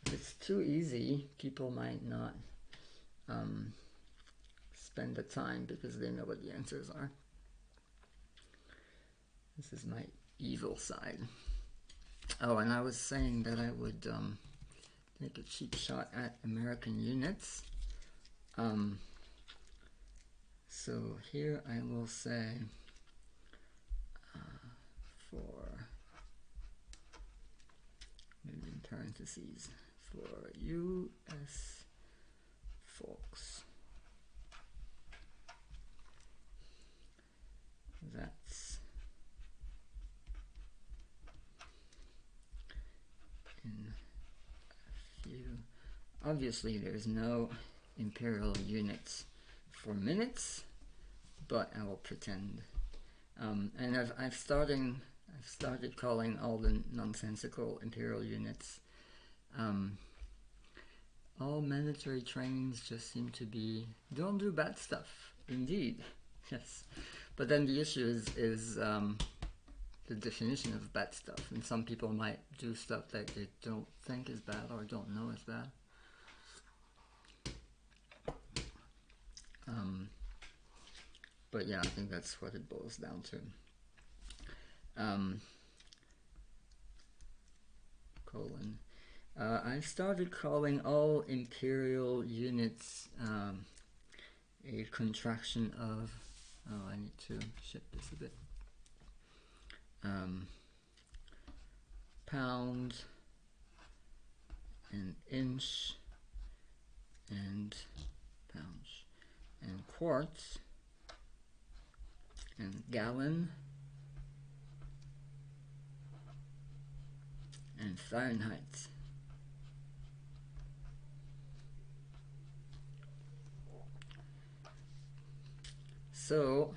if it's too easy, people might not spend the time because they know what the answers are. This is my evil side. Oh, and I was saying that I would take a cheap shot at American units. So here I will say for, maybe in parentheses, for US folks. That's in a few. Obviously there's no imperial units for minutes, but I will pretend. And I've started calling all the nonsensical imperial units. All mandatory trainings just seem to be, don't do bad stuff. Indeed, yes. But then the issue is the definition of bad stuff. And some people might do stuff that they don't think is bad or don't know is bad. But yeah, I think that's what it boils down to. I started calling all imperial units a contraction of, I need to shift this a bit, pound and inch and pounds and quarts and gallon and Fahrenheit. So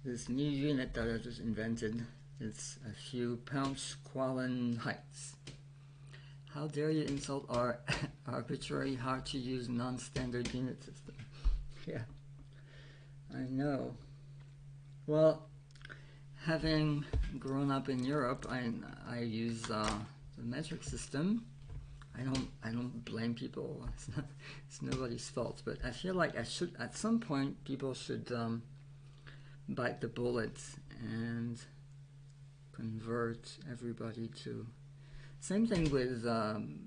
this new unit that I just invented is a few pounds quallen heights. How dare you insult our arbitrary, hard to use, non-standard unit system? Yeah, I know. Well, having grown up in Europe, I use the metric system. I don't blame people. It's nobody's fault. But I feel like at some point people should bite the bullet and convert everybody to. Same thing with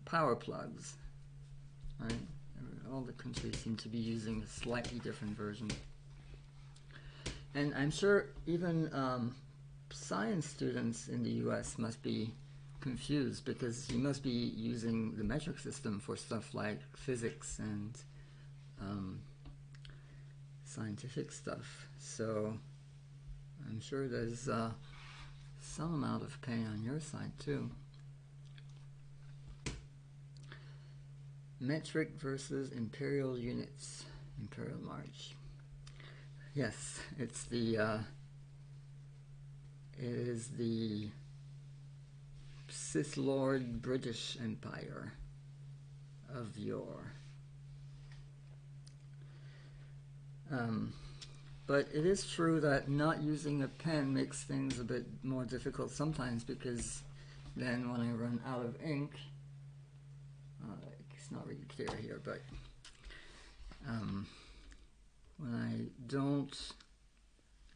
power plugs. Right? the countries seem to be using a slightly different version. And I'm sure even science students in the US must be confused, because you must be using the metric system for stuff like physics and scientific stuff. So I'm sure there's some amount of pain on your side too. Metric versus imperial units. Imperial March. Yes, it's the it is the Sith Lord British Empire of yore. But it is true that not using a pen makes things a bit more difficult sometimes, because then when I run out of ink, it's not really clear here, but when I don't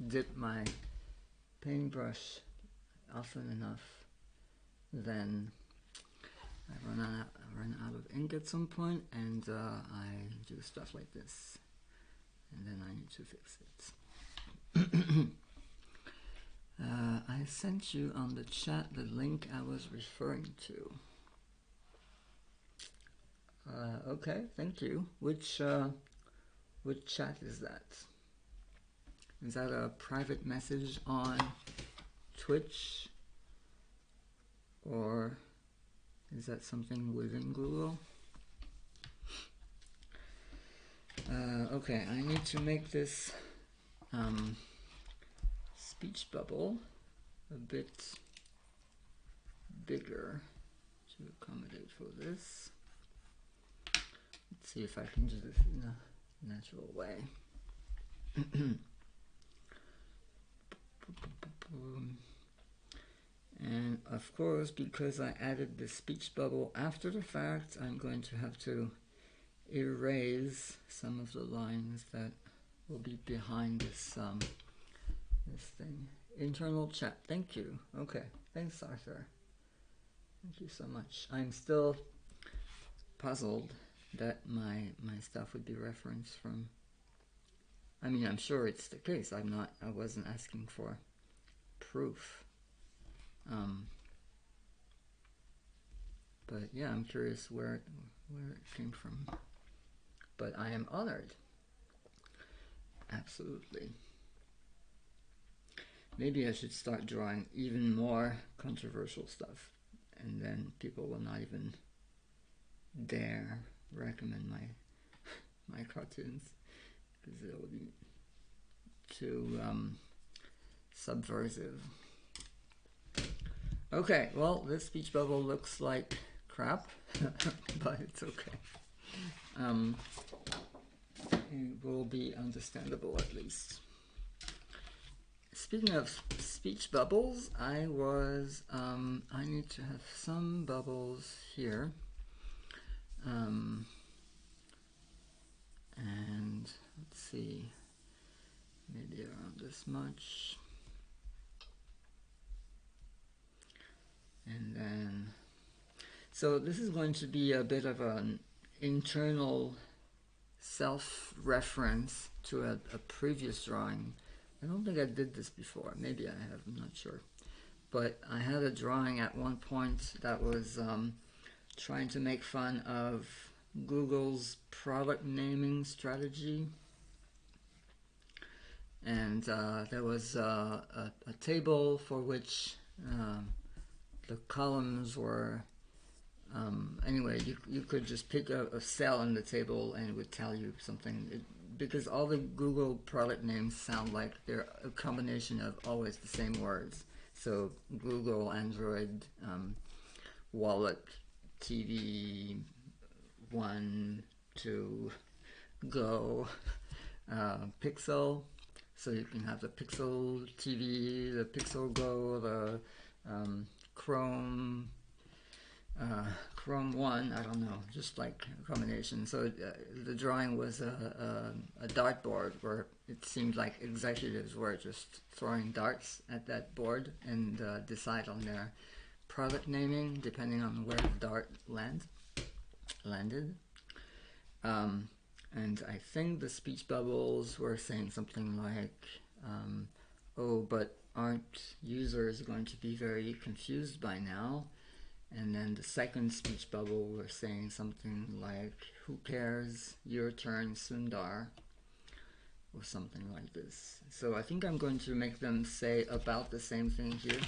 dip my paintbrush often enough, then I run out of ink at some point, and I do stuff like this. And then I need to fix it. I sent you on the chat the link I was referring to. Okay, thank you. Which chat is that? Is that a private message on Twitch? Or is that something within Google? Okay, I need to make this speech bubble a bit bigger to accommodate for this. Let's see if I can do this in a natural way. And of course, because I added the speech bubble after the fact, I'm going to have to erase some of the lines that will be behind this this thing. Internal chat, thank you. Okay, thanks Arthur. Thank you so much. I'm still puzzled that my stuff would be referenced from. I mean, I'm sure it's the case. I wasn't asking for proof. But yeah, I'm curious where it came from. But I am honored. Absolutely. Maybe I should start drawing even more controversial stuff, and then people will not even dare recommend my cartoons, because it will be too subversive. Okay, well, this speech bubble looks like crap, but it's okay. It will be understandable, at least. Speaking of speech bubbles, I need to have some bubbles here. And let's see, maybe around this much. And then, so this is going to be a bit of an internal self-reference to a previous drawing. I don't think I did this before. Maybe I have, I'm not sure. But I had a drawing at one point that was trying to make fun of Google's product naming strategy. And there was a table for which the columns were, anyway, you could just pick a cell on the table and it would tell you something. Because all the Google product names sound like they're a combination of always the same words. So Google, Android, Wallet, TV, 1, 2, Go, Pixel. So you can have the Pixel TV, the Pixel Go, the Chrome 1, I don't know, just like a combination. So the drawing was a dartboard where it seemed like executives were just throwing darts at that board and decide on their product naming depending on where the dart landed. And I think the speech bubbles were saying something like, oh, but aren't users going to be very confused by now? And then the second speech bubble were saying something like, who cares, your turn, Sundar, or something like this. So I think I'm going to make them say about the same thing here,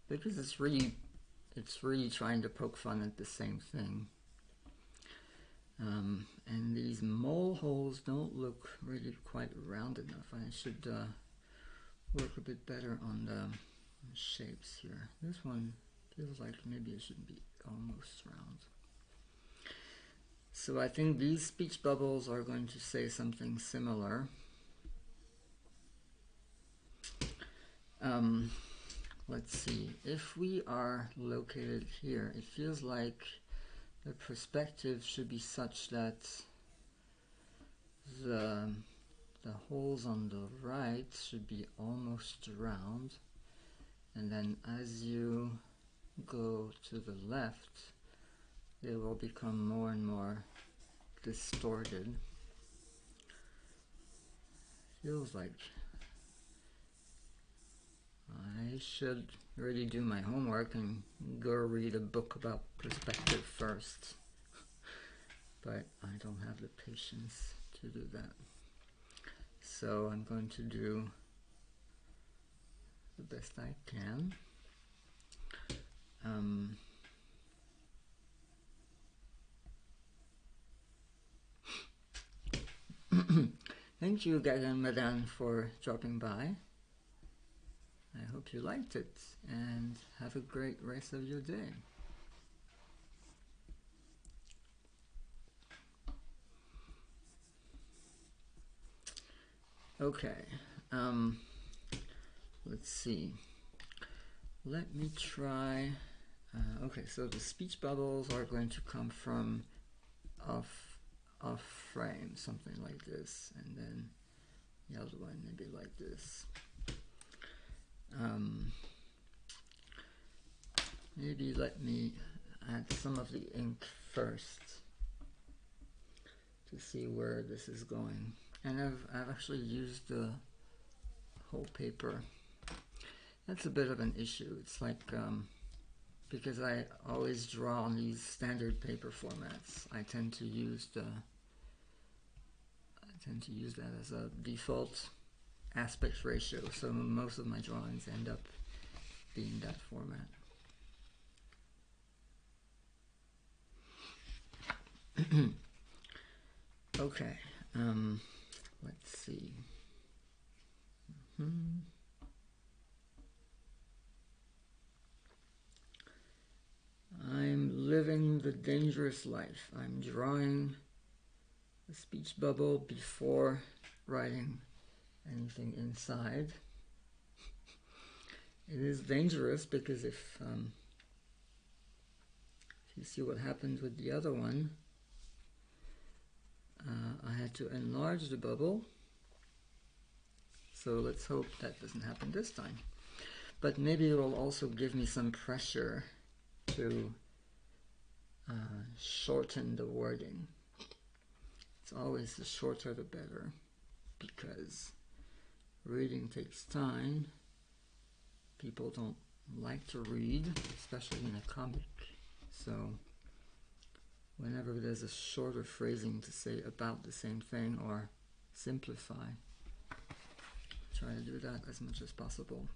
because it's really trying to poke fun at the same thing. And these mole holes don't look really quite round enough. I should work a bit better on the shapes here. This one feels like maybe it should be almost round. So I think these speech bubbles are going to say something similar. Let's see. If we are located here, it feels like the perspective should be such that the holes on the right should be almost round, and then as you go to the left, they will become more and more distorted. Feels like I should really do my homework and go read a book about perspective first, but I don't have the patience to do that. So I'm going to do the best I can. Thank you, Gagan Madan, for dropping by. I hope you liked it, and have a great rest of your day. Okay, let's see. Let me try. Okay, so the speech bubbles are going to come from off frame, something like this, and then the other one maybe like this. Maybe let me add some of the ink first to see where this is going. And I've actually used the whole paper. That's a bit of an issue. It's like because I always draw on these standard paper formats, I tend to use that as a default aspect ratio. So most of my drawings end up being that format. Okay, let's see. I'm living the dangerous life. I'm drawing a speech bubble before writing anything inside. It is dangerous because if you see what happened with the other one, I had to enlarge the bubble. So let's hope that doesn't happen this time. But maybe it will also give me some pressure to shorten the wording. It's always the shorter the better, because reading takes time. People don't like to read, especially in a comic. So whenever there's a shorter phrasing to say about the same thing or simplify, try to do that as much as possible.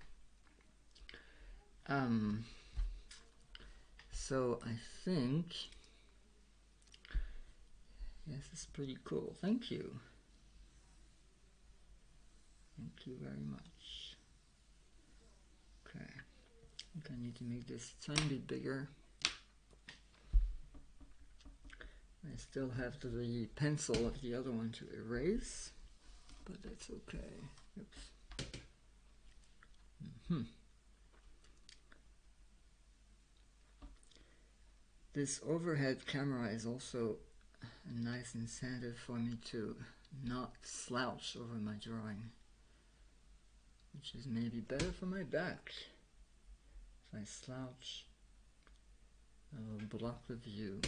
So I think, yes, it's pretty cool. Thank you. Thank you very much. Okay, I think I need to make this a tiny bit bigger. I still have the pencil of the other one to erase, but that's okay. Oops. This overhead camera is also a nice incentive for me to not slouch over my drawing, which is maybe better for my back. If I slouch, I will block the view.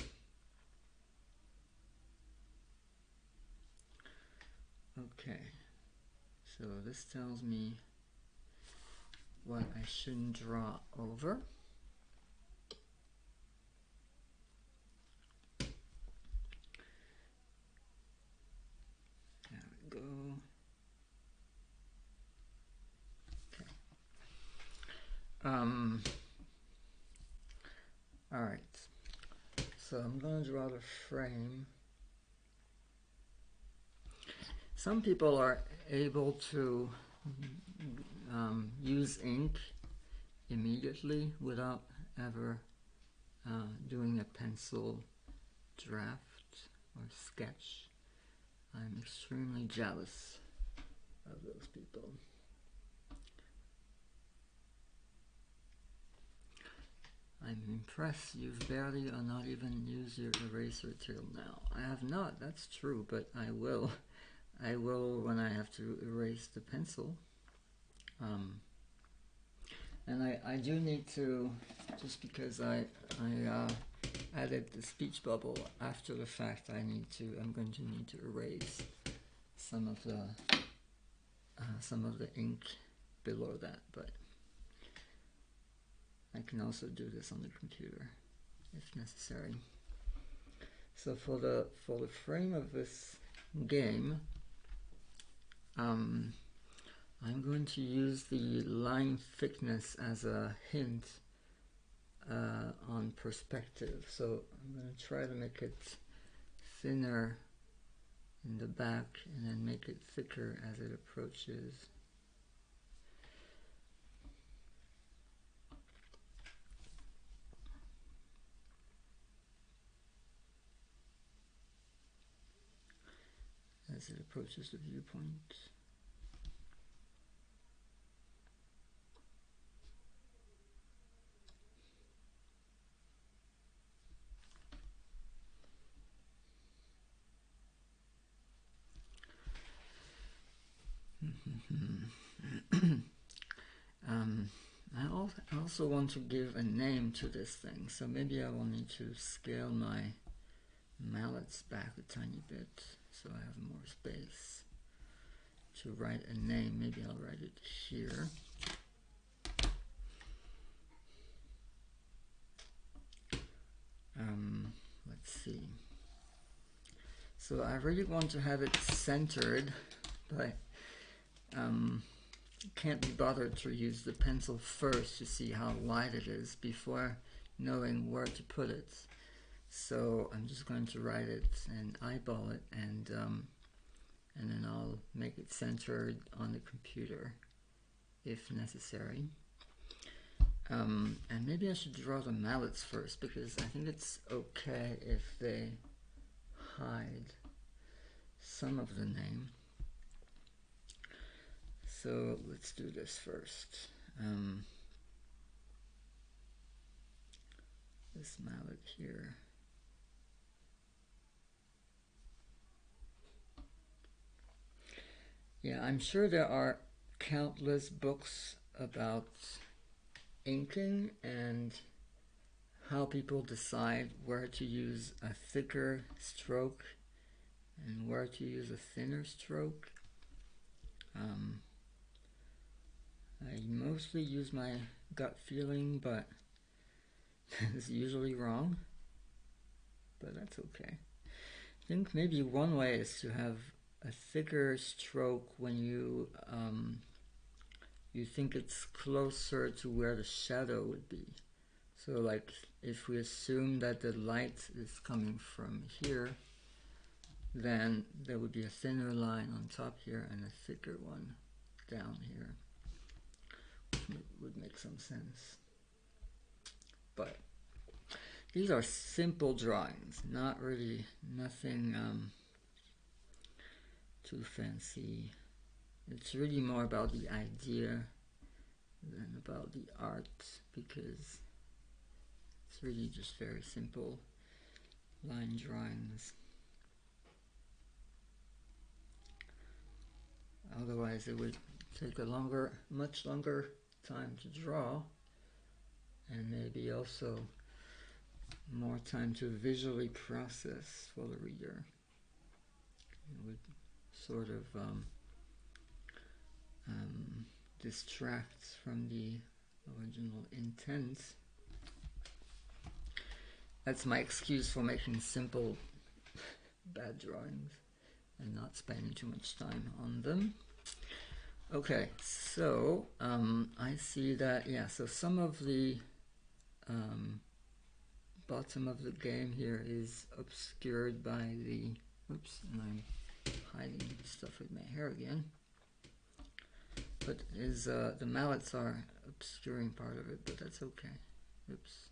Okay, so this tells me what I shouldn't draw over. There we go. Okay. All right. So I'm going to draw the frame. Some people are able to use ink immediately without ever doing a pencil draft or sketch. I'm extremely jealous of those people. I'm impressed you've barely or not even used your eraser till now. I have not, that's true, but I will. I will when I have to erase the pencil. And I do need to, just because I added the speech bubble after the fact, I'm going to need to erase some of the ink below that, but I can also do this on the computer if necessary. So for the frame of this game, I'm going to use the line thickness as a hint on perspective. So I'm going to try to make it thinner in the back and then make it thicker as it approaches. As it approaches the viewpoint. I also want to give a name to this thing, so maybe I will need to scale my mallets back a tiny bit so I have more space to write a name. Maybe I'll write it here. Let's see. So I really want to have it centered, but can't be bothered to use the pencil first to see how wide it is before knowing where to put it. So I'm just going to write it and eyeball it, and then I'll make it centered on the computer if necessary. And maybe I should draw the mallets first, because I think it's okay if they hide some of the name. So let's do this first. This mallet here. Yeah, I'm sure there are countless books about inking and how people decide where to use a thicker stroke and where to use a thinner stroke. I mostly use my gut feeling, but it's usually wrong, but that's okay. I think maybe one way is to have a thicker stroke when you think it's closer to where the shadow would be. So like if we assume that the light is coming from here, then there would be a thinner line on top here and a thicker one down here, which would make some sense. But these are simple drawings, nothing too fancy. It's really more about the idea than about the art, because it's really just very simple line drawings. Otherwise it would take a much longer time to draw, and maybe also more time to visually process for the reader. It would sort of distracts from the original intent. That's my excuse for making simple bad drawings and not spending too much time on them. Okay, so I see that, yeah, so some of the bottom of the game here is obscured by the, oops, and I'm hiding stuff with my hair again. But is the mallets are obscuring part of it, but that's okay. Oops.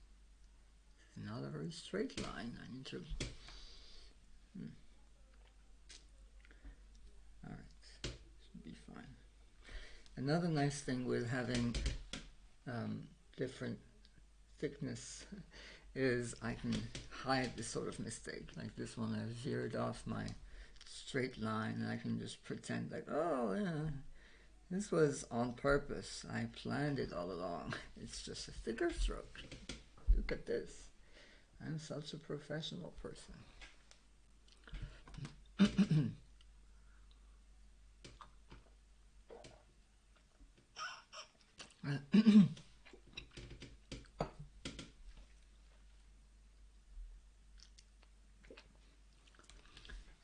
It's not a very straight line. I need to... Alright, should be fine. Another nice thing with having different thickness is I can hide this sort of mistake. Like this one, I veered off my straight line, and I can just pretend like, oh yeah, this was on purpose. I planned it all along. It's just a thicker stroke. Look at this. I'm such a professional person.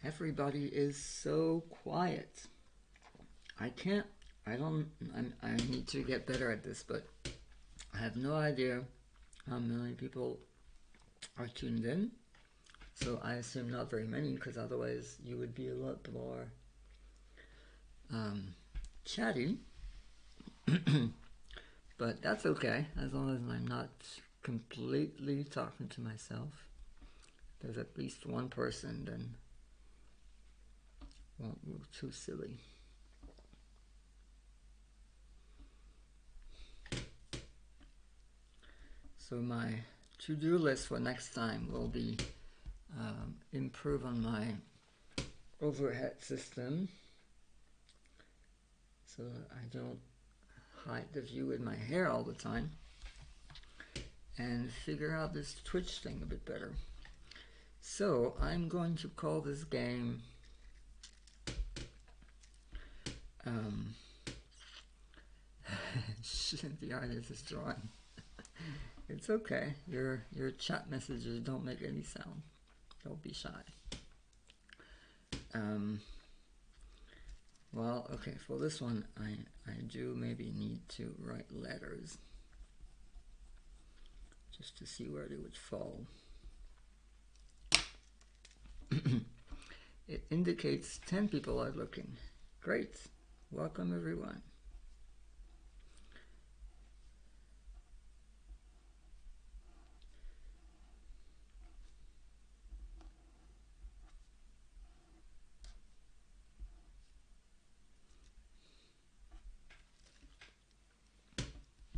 Everybody is so quiet. I need to get better at this, but I have no idea how many people are tuned in. So I assume not very many, because otherwise you would be a lot more chatty. But that's okay, as long as I'm not completely talking to myself. If there's at least one person, then won't move too silly. So my to-do list for next time will be improve on my overhead system, so I don't hide the view with my hair all the time, and figure out this Twitch thing a bit better. So I'm going to call this game the artist is drawing. It's okay. Your chat messages don't make any sound. Don't be shy. Well, okay, for this one, I do maybe need to write letters just to see where they would fall. It indicates 10 people are looking. Great. Welcome, everyone.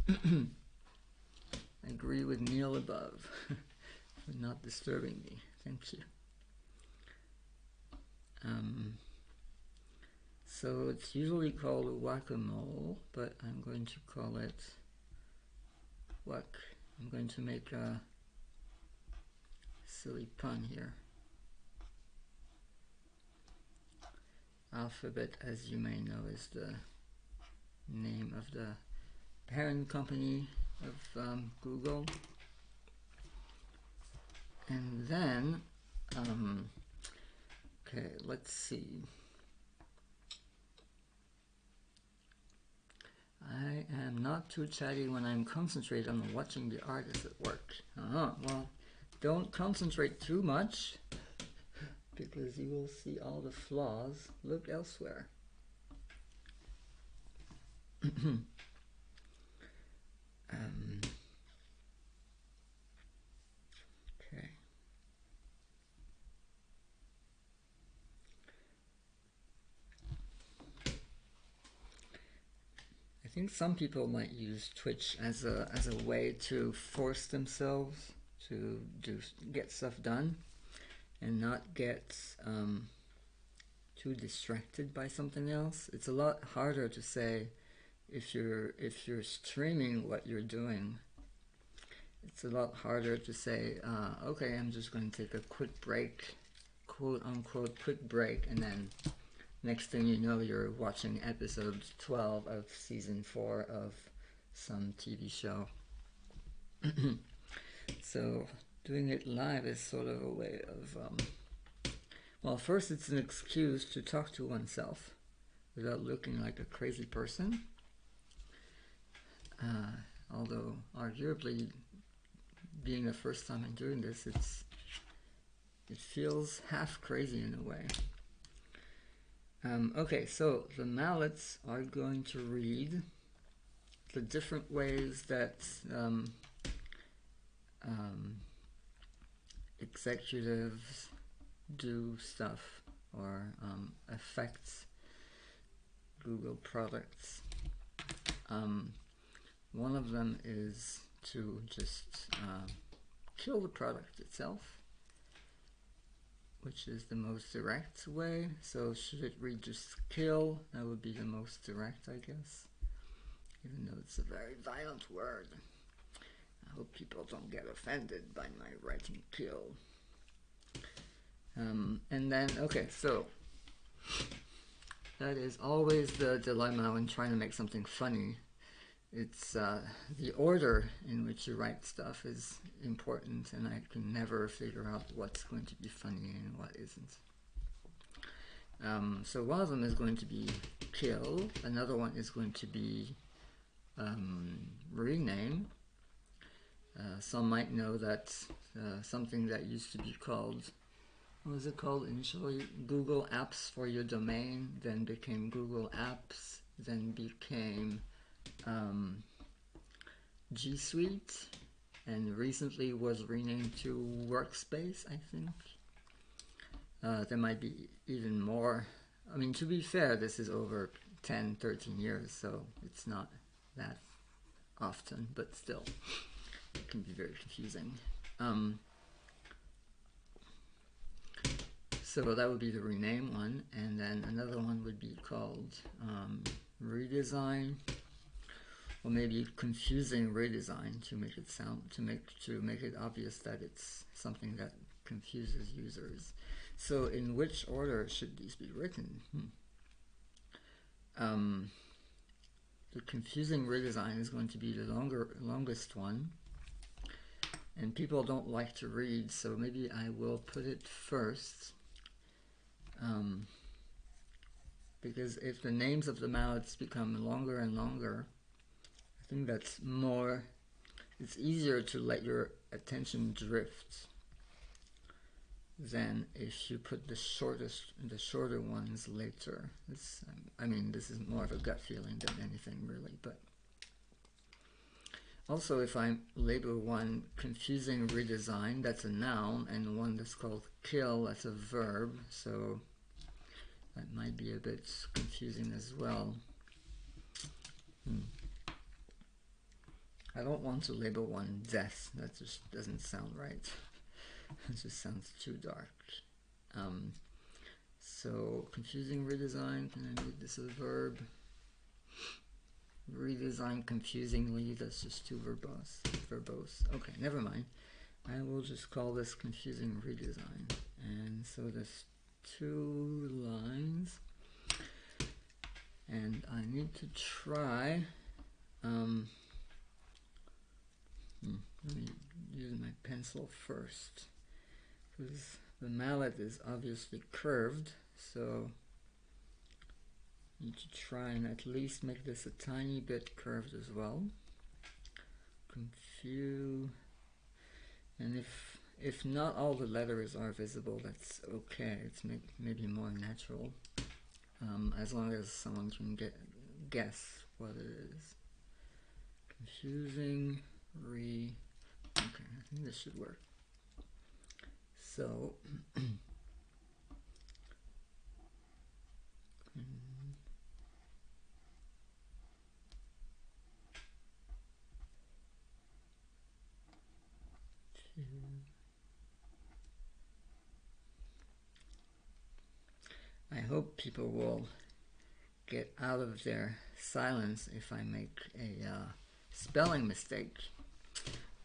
I agree with Neil above for not disturbing me. Thank you. So it's usually called a whack-a-mole, but I'm going to call it whack. I'm going to make a silly pun here. Alphabet, as you may know, is the name of the parent company of Google. And then, okay, let's see. I am not too chatty when I'm concentrated on watching the artist at work. Well, don't concentrate too much, because you will see all the flaws. Look elsewhere. Okay. I think some people might use Twitch as a way to force themselves to get stuff done and not get too distracted by something else. It's a lot harder to say if you're streaming what you're doing. It's a lot harder to say, okay, I'm just going to take a quick break, quote unquote quick break, and then next thing you know, you're watching episode 12 of season 4 of some TV show. So doing it live is sort of a way of, well, first it's an excuse to talk to oneself without looking like a crazy person. Although arguably, being the first time I'm doing this, it feels half crazy in a way. Okay, so the mallets are going to read the different ways that executives do stuff or affect Google products. One of them is to just kill the product itself, which is the most direct way. So should it read just kill, that would be the most direct, I guess, even though it's a very violent word. I hope people don't get offended by my writing kill. And then, okay, so that is always the dilemma when trying to make something funny. It's the order in which you write stuff is important, and I can never figure out what's going to be funny and what isn't. So one of them is going to be kill, another one is going to be rename. Some might know that something that used to be called, what was it called initially? Google Apps for your domain, then became Google Apps, then became G Suite, and recently was renamed to Workspace, I think. There might be even more. I mean, to be fair, this is over 10, 13 years, so it's not that often, but still, it can be very confusing. So that would be the rename one, and then another one would be called redesign, or maybe confusing redesign to make it make it obvious that it's something that confuses users. So in which order should these be written? The confusing redesign is going to be the longest one, and people don't like to read, so maybe I will put it first. Because if the names of the mallets become longer and longer, I think that's more, it's easier to let your attention drift than if you put the shorter ones later. I mean, this is more of a gut feeling than anything really, but also if I label one confusing redesign, that's a noun, and one that's called kill, that's a verb, so that might be a bit confusing as well. I don't want to label one death, that just doesn't sound right. It just sounds too dark. So confusing redesign, can I make this a verb? Redesign confusingly, that's just too verbose. Okay, never mind. I will just call this confusing redesign. And so there's 2 lines, and I need to try, let me use my pencil first, because the mallet is obviously curved, so I need to try and at least make this a tiny bit curved as well. Confuse, and if not all the letters are visible, that's okay. It's maybe more natural, as long as someone can guess what it is. Confusing okay, I think this should work. So I hope people will get out of their silence if I make a spelling mistake.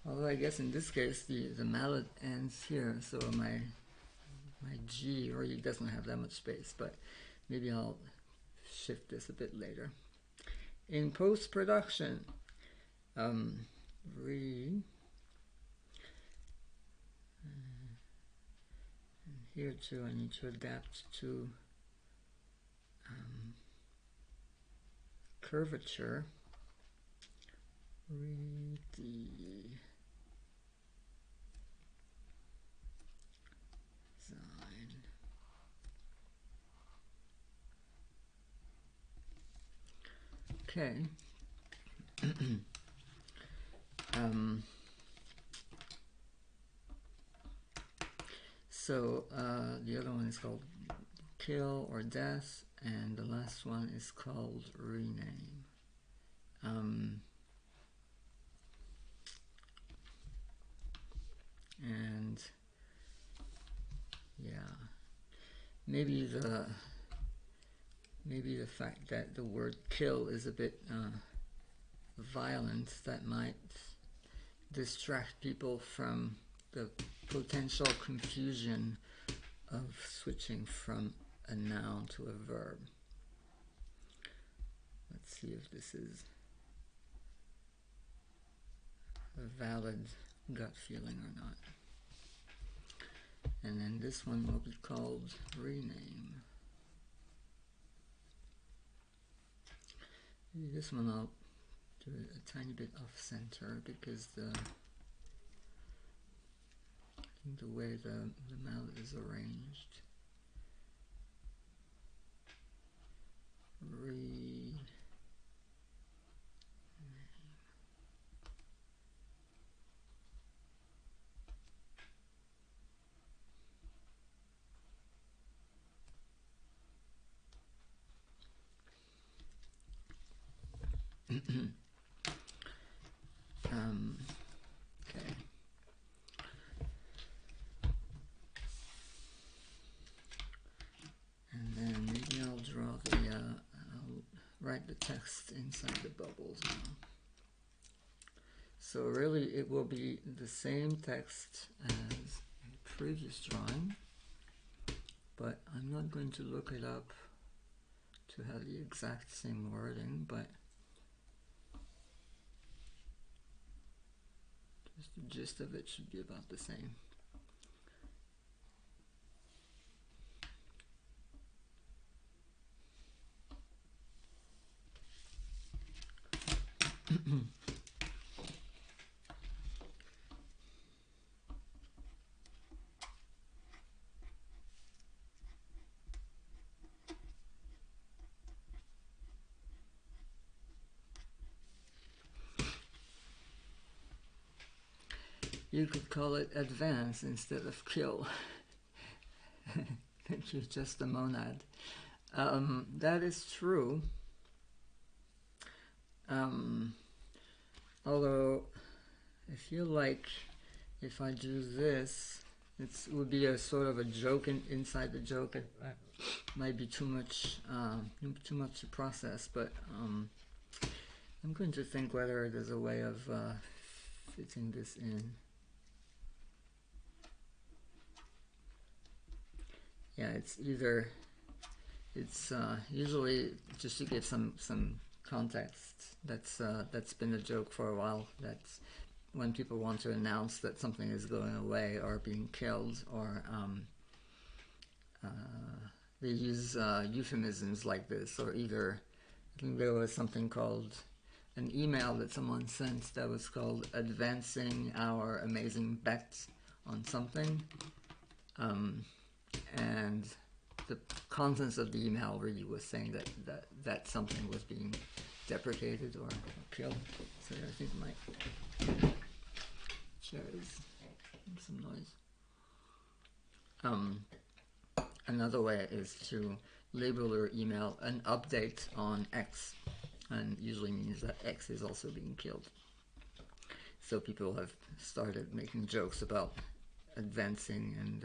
Although I guess in this case the mallet ends here, so my G really doesn't have that much space, but maybe I'll shift this a bit later. In post-production, and here too I need to adapt to curvature. Redesign. Okay. So the other one is called kill or death, and the last one is called rename. And yeah, maybe the fact that the word kill is a bit violent, that might distract people from the potential confusion of switching from a noun to a verb. Let's see if this is a valid gut feeling or not. And then this one will be called rename. Maybe this one I'll do it a tiny bit off center because the way the mouth is arranged. Okay. And then maybe I'll draw I'll write the text inside the bubbles now. So really it will be the same text as a previous drawing, but I'm not going to look it up to have the exact same wording, but just the gist of it should be about the same. You could call it advance instead of kill. That you're just a monad. That is true. Although I feel like if I do this, it would be a sort of a joke inside the joke. It might be too much to process, but I'm going to think whether there's a way of fitting this in. Yeah, it's usually just to give some context. That's been a joke for a while. That's when people want to announce that something is going away or being killed, or they use euphemisms like this, or either I think there was something called an email that someone sent that was called advancing our amazing bet on something. And the contents of the email really was saying that something was being deprecated or killed. So I think my chair is some noise. Another way is to label your email an update on X, and usually means that X is also being killed. So people have started making jokes about advancing and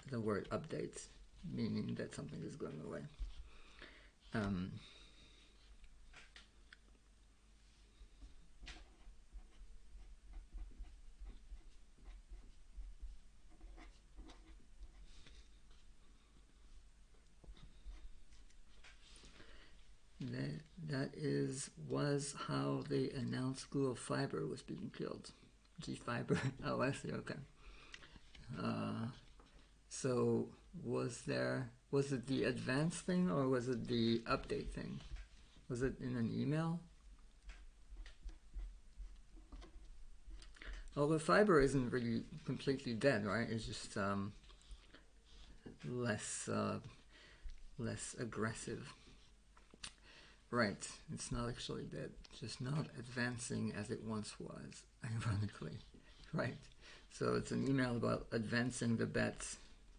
the word updates, meaning that something is going away. That was how they announced Google Fiber was being killed. G-Fiber. Oh, I see. Okay. So was it the advanced thing or was it the update thing? Was it in an email? Well, the fiber isn't really completely dead, right? It's just less aggressive. Right, it's not actually dead, just not advancing as it once was, ironically. Right, so it's an email about advancing the bet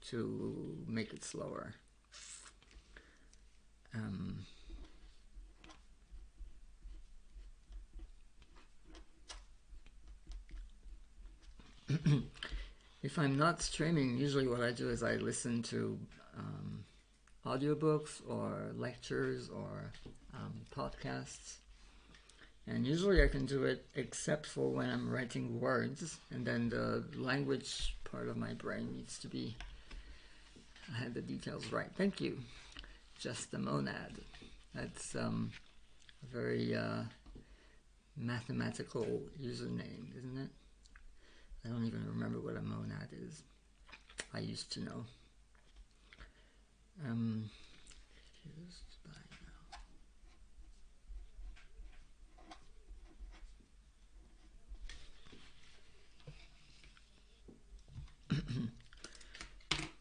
to make it slower. If I'm not streaming, usually what I do is I listen to audiobooks or lectures or podcasts. And usually I can do it except for when I'm writing words, and then the language part of my brain needs to be, I had the details right. Thank you. Just a monad. That's a very mathematical username, isn't it? I don't even remember what a monad is. I used to know. Just by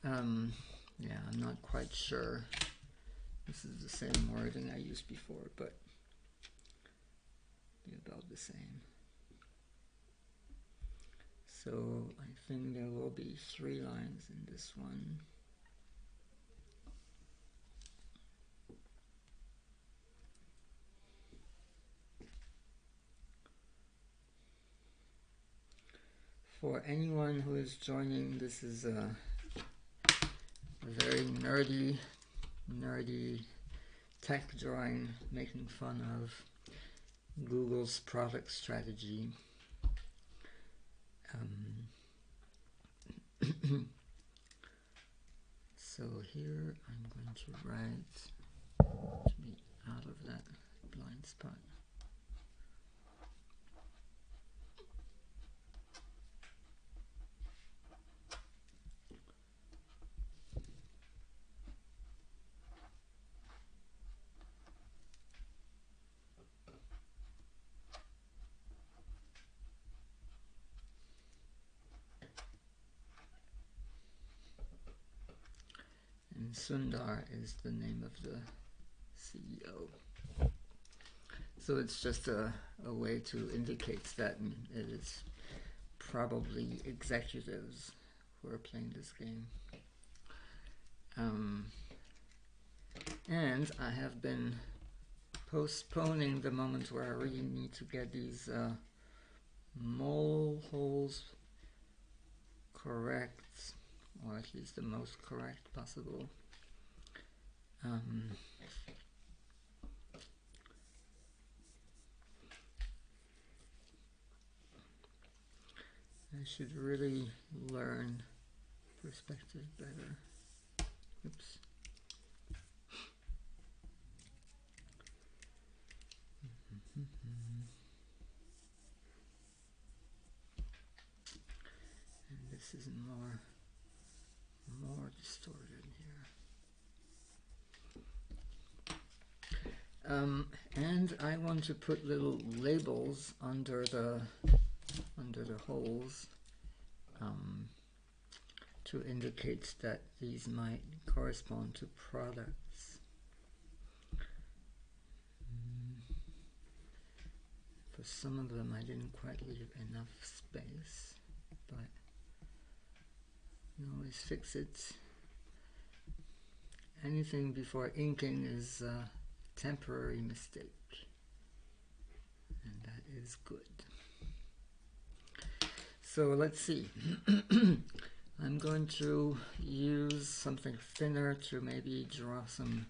now. Yeah, I'm not quite sure. This is the same wording I used before, but about the same. So I think there will be 3 lines in this one. For anyone who is joining, this is a very nerdy tech drawing making fun of Google's product strategy. So here I'm going to write to be out of that blind spot. And Sundar is the name of the CEO. So it's just a way to indicate that it is probably executives who are playing this game. And I have been postponing the moment where I really need to get these mole holes correct, or at least the most correct possible. I should really learn perspective better. Oops. And this is more distorted here. And I want to put little labels under the holes to indicate that these might correspond to products. For some of them I didn't quite leave enough space, but you can always fix it. Anything before inking is a temporary mistake, and that is good. So let's see. I'm going to use something thinner to maybe draw some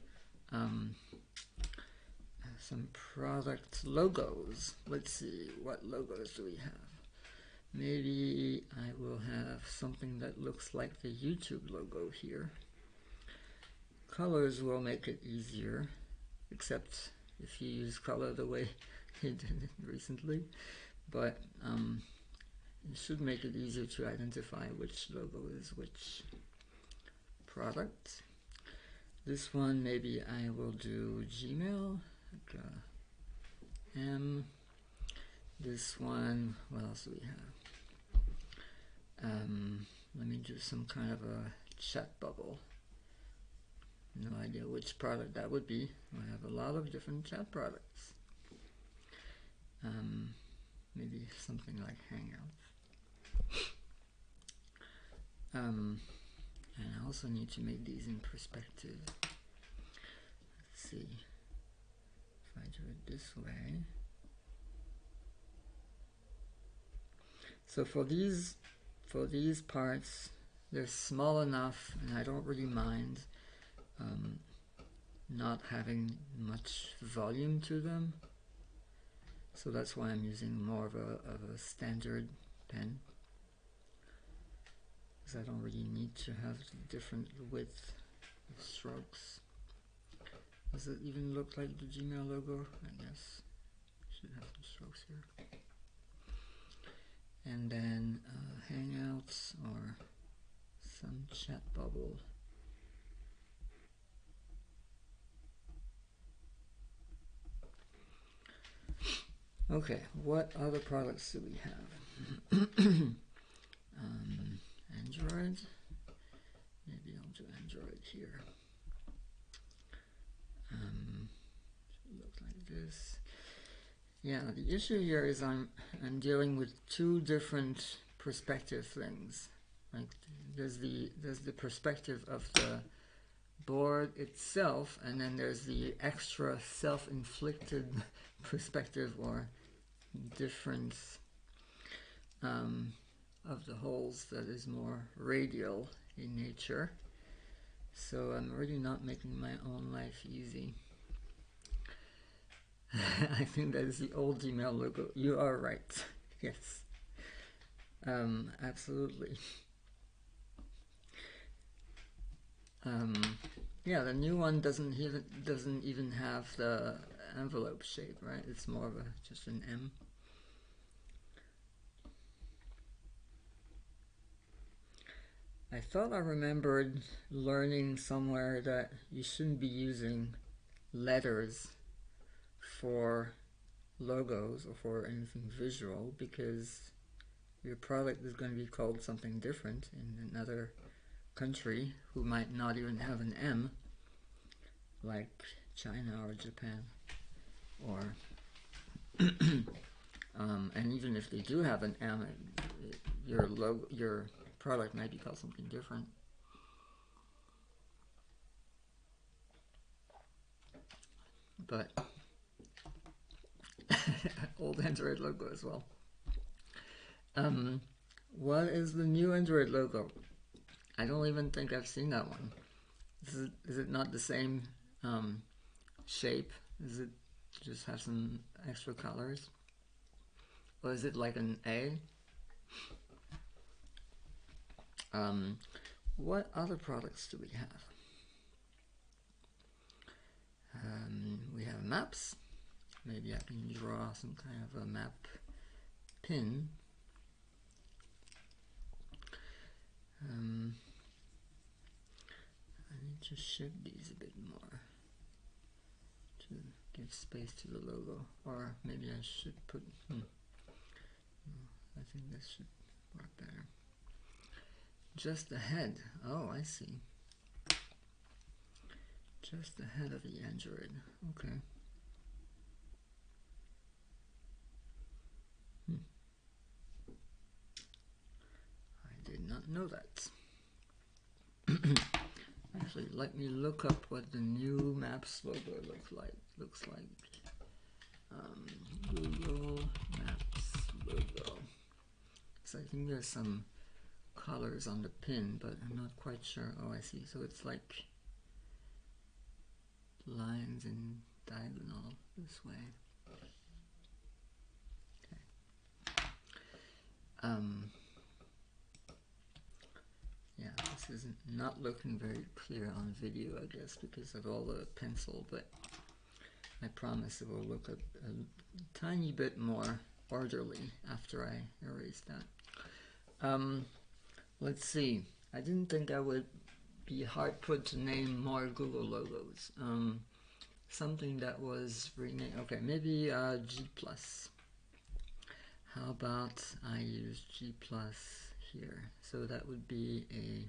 product logos. Let's see, what logos do we have? Maybe I will have something that looks like the YouTube logo here. Colors will make it easier, except if you use color the way he did it recently, but it should make it easier to identify which logo is which product. This one, maybe I will do Gmail, like M. This one, what else do we have? Let me do some kind of a chat bubble. No idea which product that would be. I have a lot of different chat products. Maybe something like Hangouts. And I also need to make these in perspective. Let's see. If I do it this way. So for these parts, they're small enough, and I don't really mind not having much volume to them. So that's why I'm using more of a standard pen, because I don't really need to have different width of strokes. Does it even look like the Gmail logo? I guess should have some strokes here. And then Hangouts or some chat bubble. Okay, what other products do we have? Android. Maybe I'll do Android here. Look like this. Yeah, the issue here is I'm dealing with two different perspective things. Like there's the perspective of the board itself, and then there's the extra self-inflicted perspective or difference of the holes that is more radial in nature. So I'm really not making my own life easy. I think that is the old Gmail logo. You are right. Yes. Absolutely. Yeah, the new one doesn't even have the envelope shape, right? It's more of just an M. I thought I remembered learning somewhere that you shouldn't be using letters for logos or for anything visual, because your product is going to be called something different in another country who might not even have an M, like China or Japan, or and even if they do have an M, your product might be called something different. But old Android logo as well. What is the new Android logo? I don't even think I've seen that one. Is it not the same shape? Is it just have some extra colors? Or is it like an A? What other products do we have? We have maps. Maybe I can draw some kind of a map pin. I need to shape these a bit more to give space to the logo, or maybe I should put, I think this should work better. Just the head. Oh, I see. Just the head of the Android. Okay. I did not know that. Actually, let me look up what the new Maps logo looks like. Google Maps logo. So I think there's some colors on the pin, but I'm not quite sure. Oh, I see. So it's like lines in diagonal this way. Okay. Yeah, this is not looking very clear on video, I guess, because of all the pencil, but I promise it will look a tiny bit more orderly after I erase that. Let's see. I didn't think I would be hard put to name more Google logos. Something that was renamed. Okay, maybe G+. How about I use G+ here? So that would be a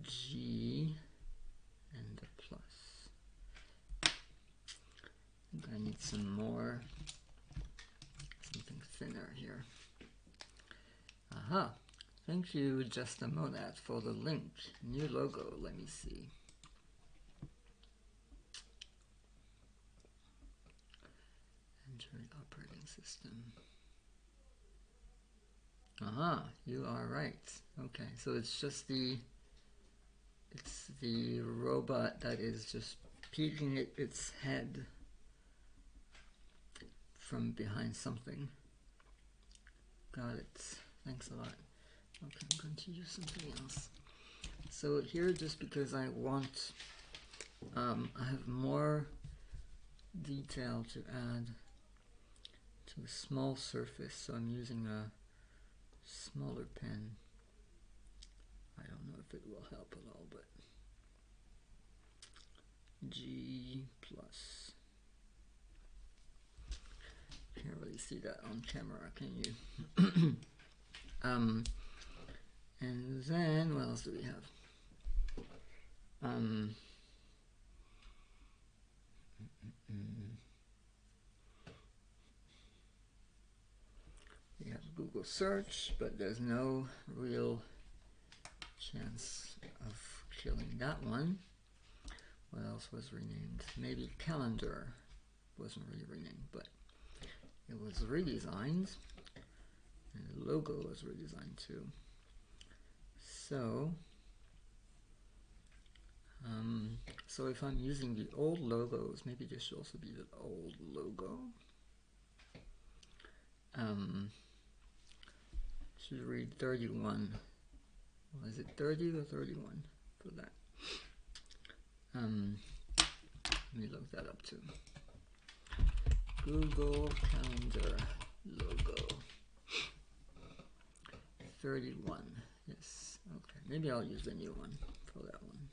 G and a plus. I think I need some more, something thinner here. Aha! Thank you, Just a Monad, for the link. New logo, let me see. Android operating system. Aha, you are right. Okay, so it's just the robot that is just peeking its head from behind something. Got it. Thanks a lot. Okay, I'm going to use something else. So here, just because I want, I have more detail to add to a small surface, so I'm using a smaller pen. I don't know if it will help at all, but G+. Can't really see that on camera, can you? And then what else do we have? We have Google search, but there's no real chance of killing that one. What else was renamed? Maybe calendar wasn't really renamed, but it was redesigned, and the logo was redesigned too. So, so if I'm using the old logos, maybe this should also be the old logo. Should read 31. Was it 30 or 31 for that? Let me look that up too. Google Calendar logo. 31. Yes. Okay. Maybe I'll use the new one for that one.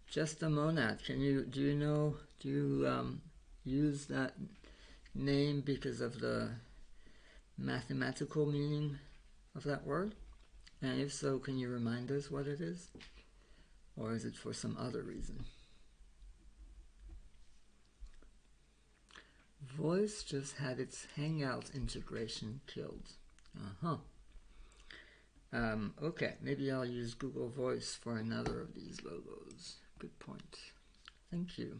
Just a Monad. Do you use that name because of the mathematical meaning of that word? And if so, can you remind us what it is? Or is it for some other reason? Voice just had its Hangout integration killed. Okay, maybe I'll use Google Voice for another of these logos. Good point. Thank you.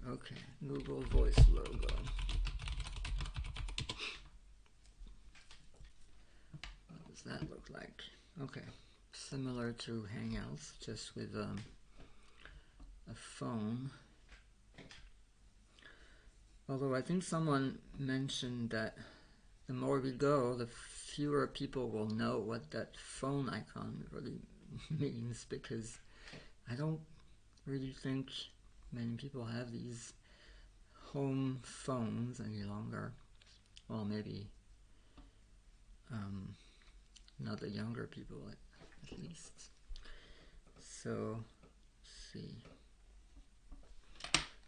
Okay, Google Voice logo. What does that look like? Okay, similar to Hangouts, just with a phone. Although I think someone mentioned that the more we go, the fewer people will know what that phone icon really means, because I don't really think many people have these home phones any longer. Well, maybe not the younger people at least. So, let's see.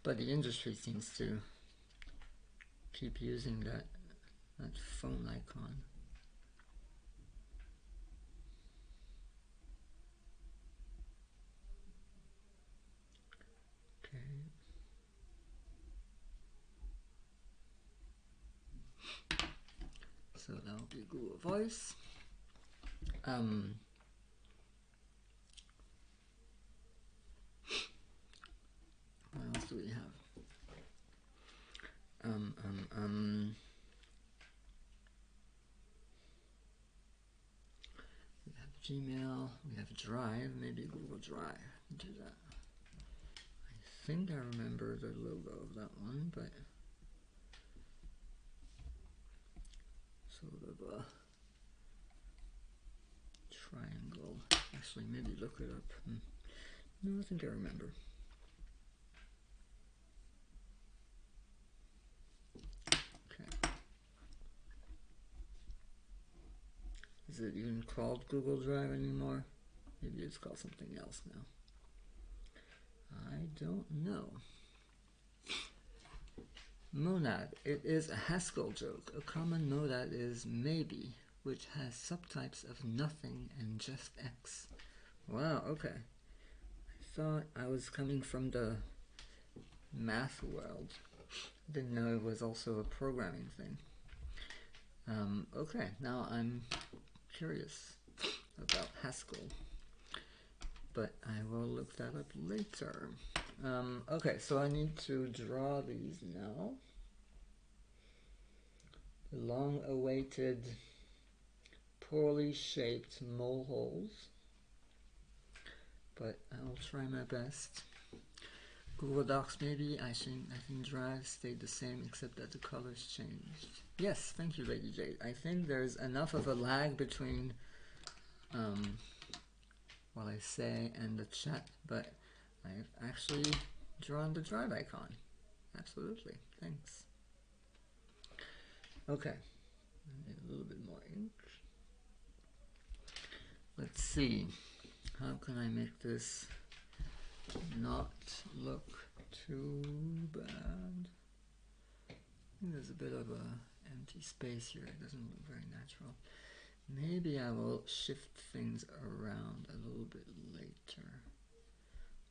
But the industry seems to keep using that phone icon. Okay. So that will be Google Voice. What else do we have? We have Gmail, we have Drive, maybe Google Drive. Do that. I think I remember the logo of that one, but sort of a triangle. Actually, maybe look it up. No, I think I remember. Okay. Is it even called Google Drive anymore? Maybe it's called something else now. I don't know. Monad. It is a Haskell joke. A common monad is maybe, which has subtypes of nothing and just X. Wow, okay. I thought I was coming from the math world. Didn't know it was also a programming thing. Okay, now I'm curious about Haskell, but I will look that up later. Okay, so I need to draw these now. The long-awaited, poorly shaped moleholes, but I'll try my best. Google Docs maybe, I think Drive stayed the same except that the colors changed. Yes, thank you, Lady Jade. I think there's enough of a lag between what I say and the chat, but I've actually drawn the Drive icon. Absolutely, thanks. Okay, I need a little bit more ink. Let's see, how can I make this not look too bad? I think there's a bit of a empty space here. It doesn't look very natural. Maybe I will shift things around a little bit later.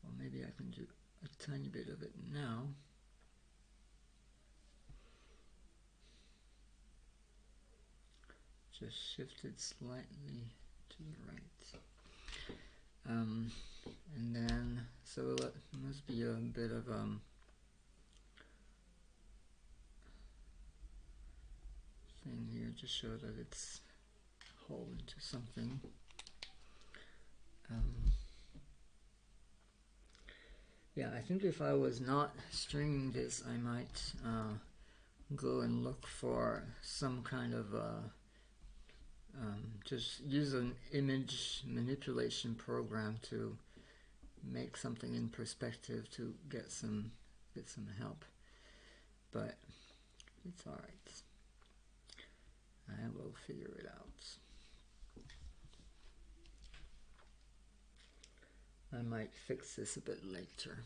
Or maybe I can do a tiny bit of it now. Just shift it slightly to the right. And then, so it must be a bit of thing here to show that it's whole into something. Yeah, I think if I was not stringing this, I might go and look for some kind of just use an image manipulation program to make something in perspective to get some help, but it's alright. I will figure it out. I might fix this a bit later.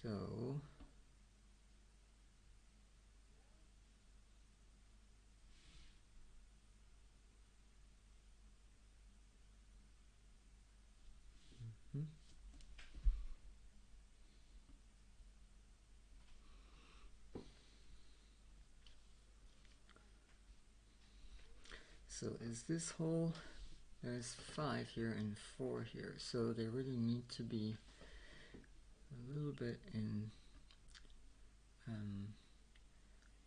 So so is this whole, there's 5 here and 4 here, so they really need to be a little bit in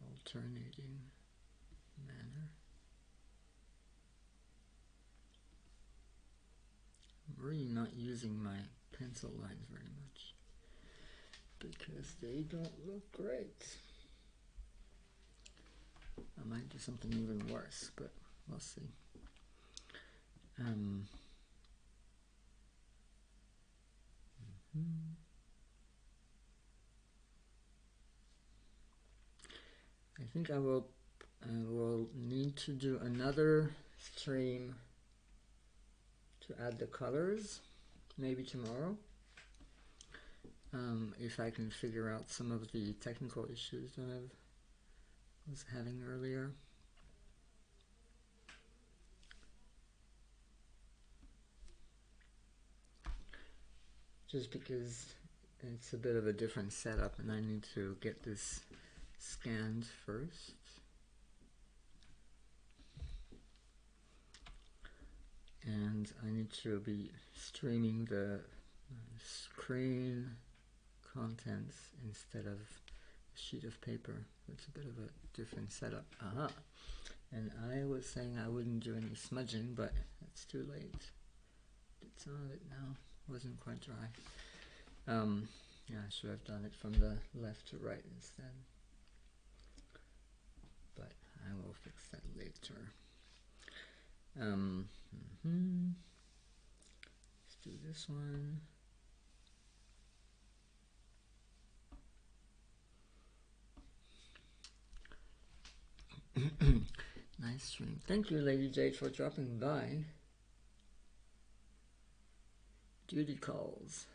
alternating manner. I'm really not using my pencil lines very much because they don't look great. I might do something even worse, but we'll see. I think I will need to do another stream to add the colors, maybe tomorrow, if I can figure out some of the technical issues that I was having earlier. Just because it's a bit of a different setup and I need to get this scanned first. And I need to be streaming the screen contents instead of a sheet of paper. It's a bit of a different setup. And I was saying I wouldn't do any smudging, but it's too late. Did some of it now. Wasn't quite dry. Yeah, I should have done it from the left to right instead. But I will fix that later. Let's do this one. Nice stream. Thank you, Lady Jade, for dropping by. Duty calls.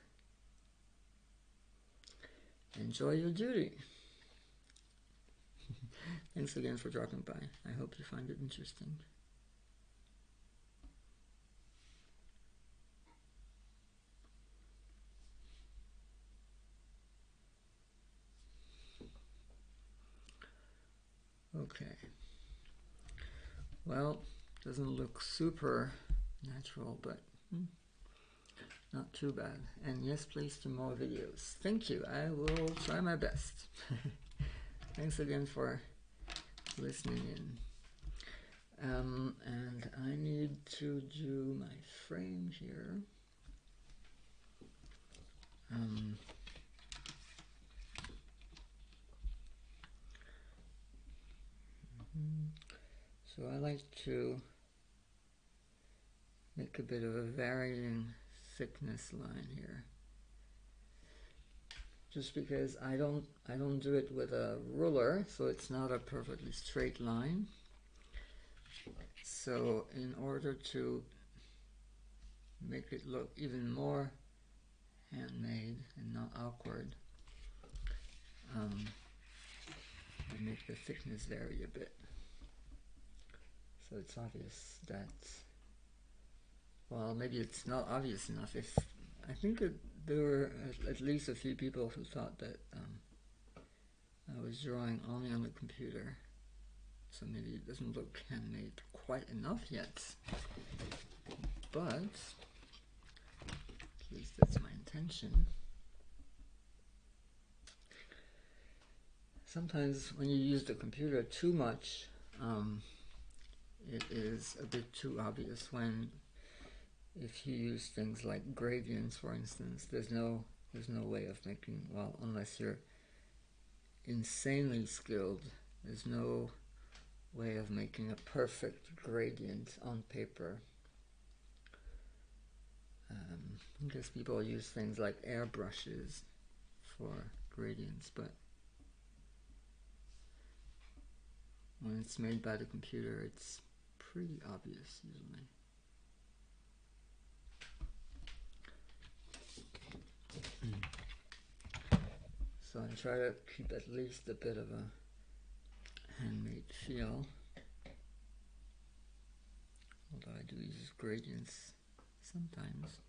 Enjoy your duty. Thanks again for dropping by. I hope you find it interesting. Okay. Well, doesn't look super natural, but not too bad. And yes, please do more videos. Thank you. I will try my best. Thanks again for listening in. And I need to do my frame here. So I like to make a bit of a varying thickness line here. Just because I don't do it with a ruler, so it's not a perfectly straight line. So in order to make it look even more handmade and not awkward, I make the thickness vary a bit. So it's obvious that, well, maybe it's not obvious enough. If I think there were at least a few people who thought that I was drawing only on the computer, so maybe it doesn't look handmade quite enough yet. But at least that's my intention. Sometimes when you use the computer too much, it is a bit too obvious. When if you use things like gradients, for instance, there's no way of making, well, unless you're insanely skilled, there's no way of making a perfect gradient on paper. I guess people use things like airbrushes for gradients, but when it's made by the computer, it's pretty obvious usually. So I try to keep at least a bit of a handmade feel, although I do use gradients sometimes.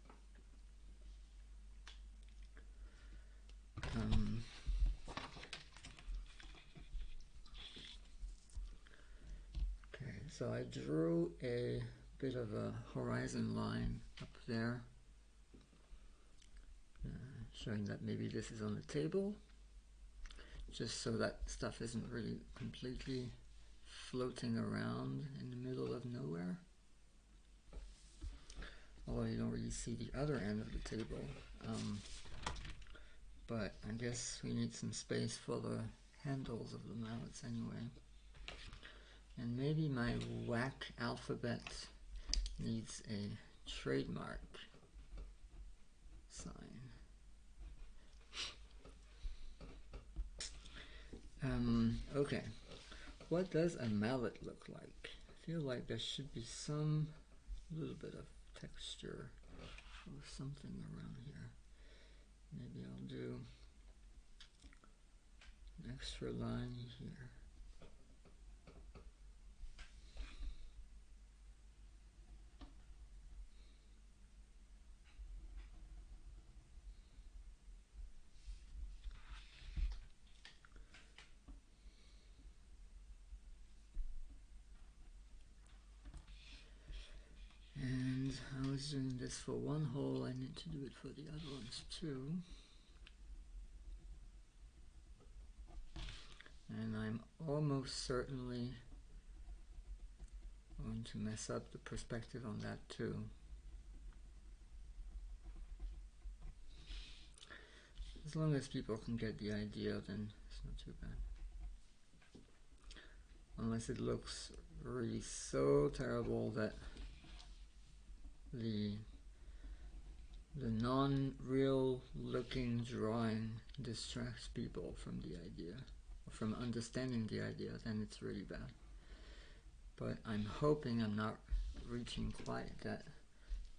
Okay, so I drew a bit of a horizon line up there, showing that maybe this is on the table, just so that stuff isn't really completely floating around in the middle of nowhere. Although you don't really see the other end of the table. But I guess we need some space for the handles of the mallets anyway. And maybe my Whack-A-Lphabet needs a trademark sign. Okay, what does a mallet look like? I feel like there should be some little bit of texture or something around here. Maybe I'll do an extra line here. And I was doing this for one hole, I need to do it for the other ones too. And I'm almost certainly going to mess up the perspective on that too. As long as people can get the idea, then it's not too bad. Unless it looks really so terrible that the non-real looking drawing distracts people from the idea, or from understanding the idea, then it's really bad. But I'm hoping I'm not reaching quite that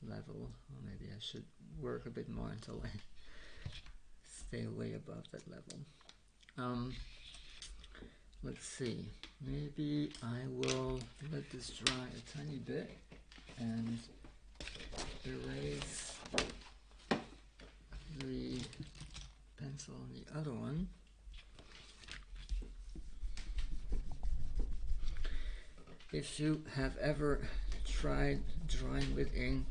level, or maybe I should work a bit more until I stay way above that level. Let's see, maybe I will let this dry a tiny bit and erase the pencil on the other one. If you have ever tried drawing with ink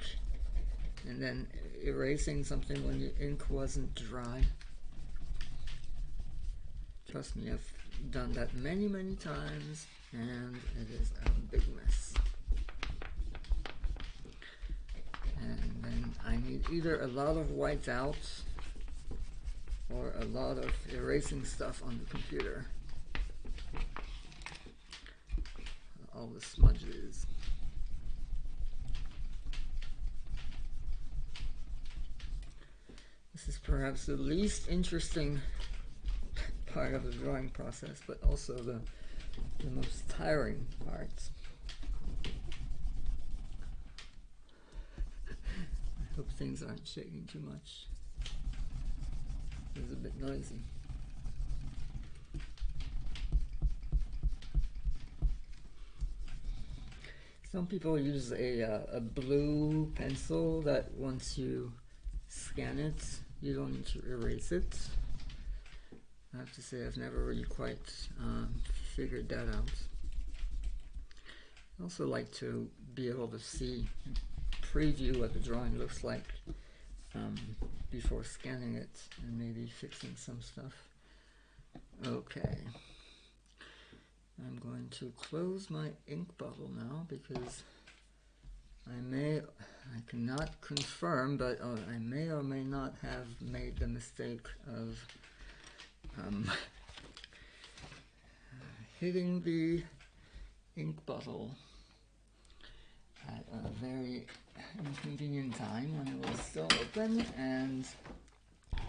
and then erasing something when your ink wasn't dry, trust me, I've done that many times, and it is a big mess. And then I need either a lot of whites out or a lot of erasing stuff on the computer. All the smudges. This is perhaps the least interesting part of the drawing process, but also the most tiring part. I hope things aren't shaking too much. It's a bit noisy. Some people use a blue pencil that once you scan it, you don't need to erase it. I have to say I've never really quite figured that out. I also like to be able to see, preview what the drawing looks like before scanning it and maybe fixing some stuff. Okay. I'm going to close my ink bottle now because I cannot confirm, but I may or may not have made the mistake of hitting the ink bottle at a very inconvenient time when it was still open and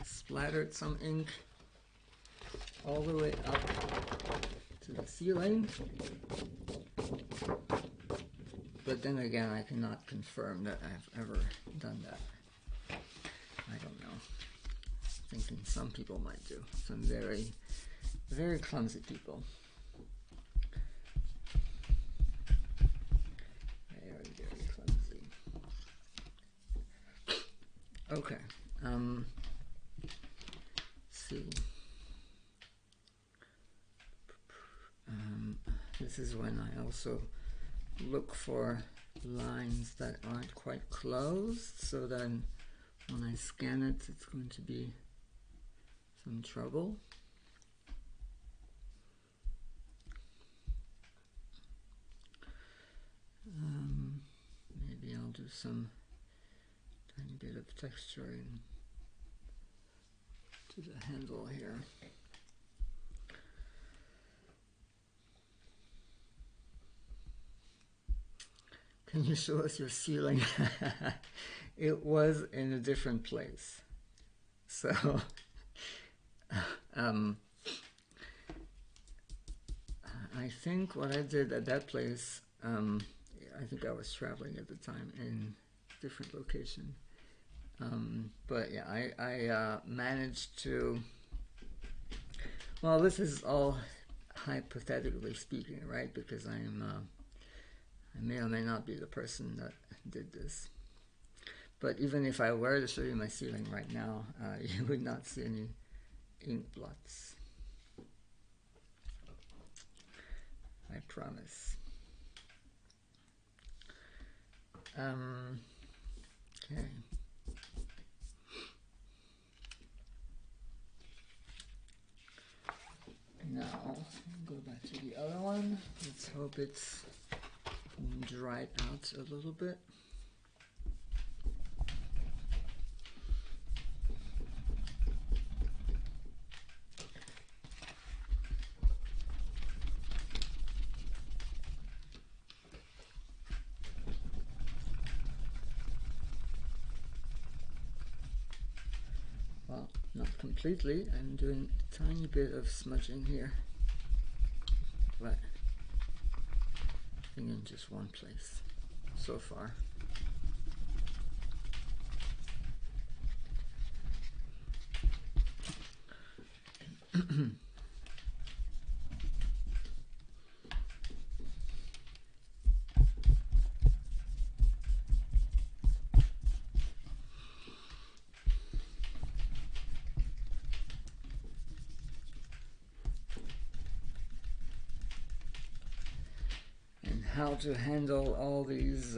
splattered some ink all the way up to the ceiling. But then again, I cannot confirm that I've ever done that. I don't know. Thinking some people might do. Some very clumsy people. Very clumsy. Okay. Let's see. This is when I also look for lines that aren't quite closed, so then when I scan it, it's going to be some trouble. Maybe I'll do some tiny bit of texturing to the handle here. Can you show us your ceiling? It was in a different place. So, I think what I did at that place, I think I was traveling at the time in a different location. But yeah, I managed to, well, this is all hypothetically speaking, right? Because I may or may not be the person that did this. But even if I were to show you my ceiling right now, you would not see any ink blots. I promise. Okay. Now, go back to the other one. Let's hope it's dry it out a little bit. Well, not completely. I'm doing a tiny bit of smudging here, but in just one place so far. How to handle all these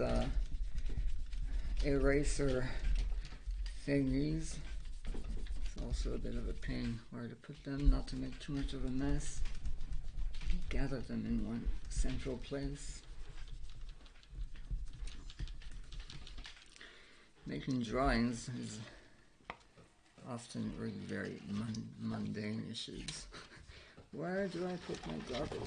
eraser thingies. It's also a bit of a pain where to put them, not to make too much of a mess. Gather them in one central place. Making drawings is often really very mundane issues. Where do I put my garbage?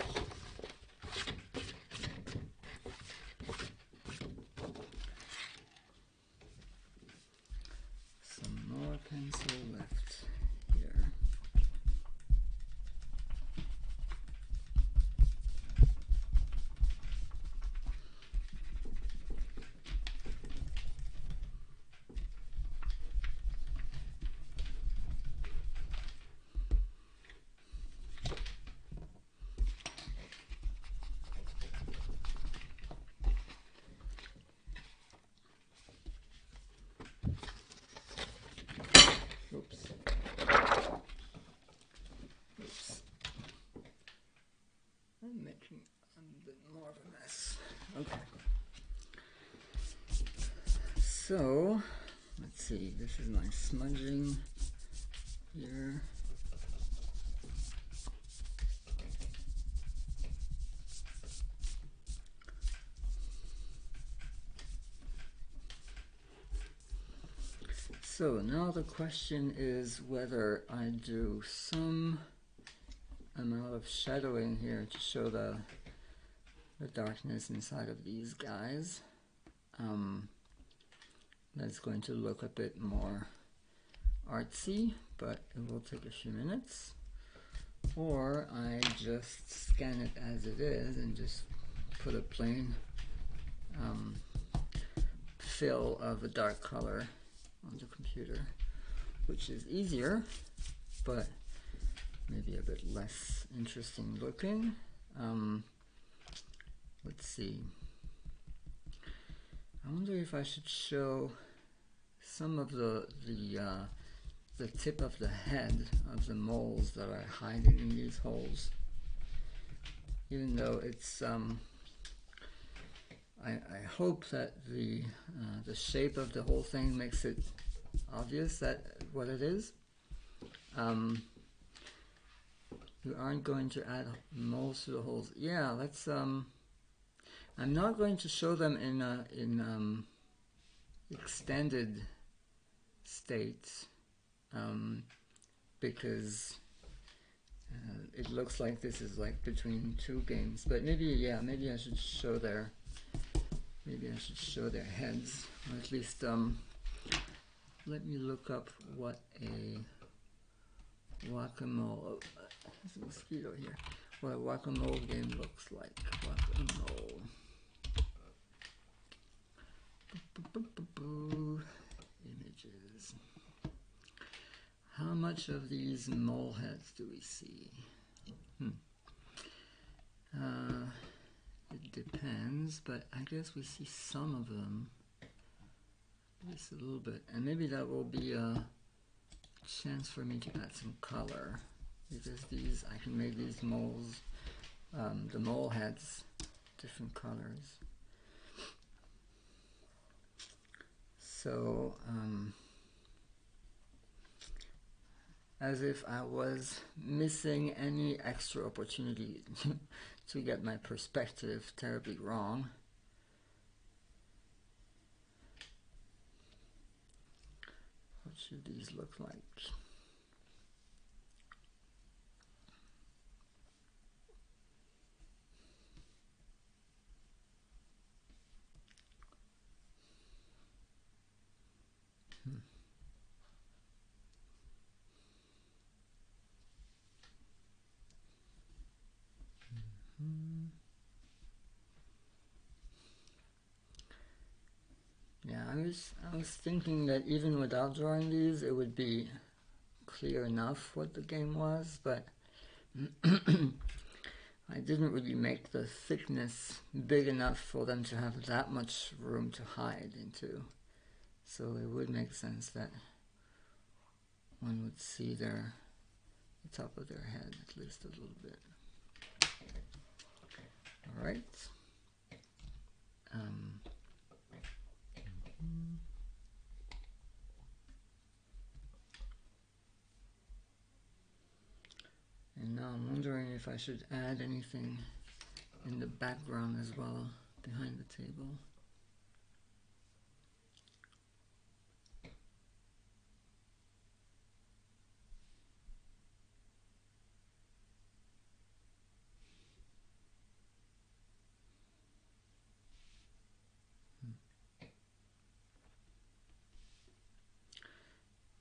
Pencil left here. Oops. I'm making a bit more of a mess. Okay. So, let's see. This is my smudging here. So now the question is whether I do some amount of shadowing here to show the darkness inside of these guys. That's going to look a bit more artsy, but it will take a few minutes. Or I just scan it as it is and just put a plain fill of a dark color on the computer, which is easier, but maybe a bit less interesting looking. Let's see. I wonder if I should show some of the tip of the head of the moles that are hiding in these holes. Even though it's I hope that the shape of the whole thing makes it obvious that what it is. You aren't going to add moles to the holes. Yeah, let's. I'm not going to show them in extended states because it looks like this is like between two games. But maybe I should show their. Maybe I should show their heads, or at least let me look up what a Whack-A-Mole. There's a mosquito here. What a Whack-A-Mole game looks like. Whack-A-Mole. Images. How much of these mole heads do we see? It depends, but I guess we see some of them. Just a little bit. And maybe that will be a chance for me to add some color, because these, I can make these moles, the mole heads, different colors. So, as if I was missing any extra opportunity to get my perspective terribly wrong. What should these look like? Yeah, I was thinking that even without drawing these, it would be clear enough what the game was, but I didn't really make the thickness big enough for them to have that much room to hide into. So it would make sense that one would see the top of their head at least a little bit. All right. And now I'm wondering if I should add anything in the background as well, behind the table.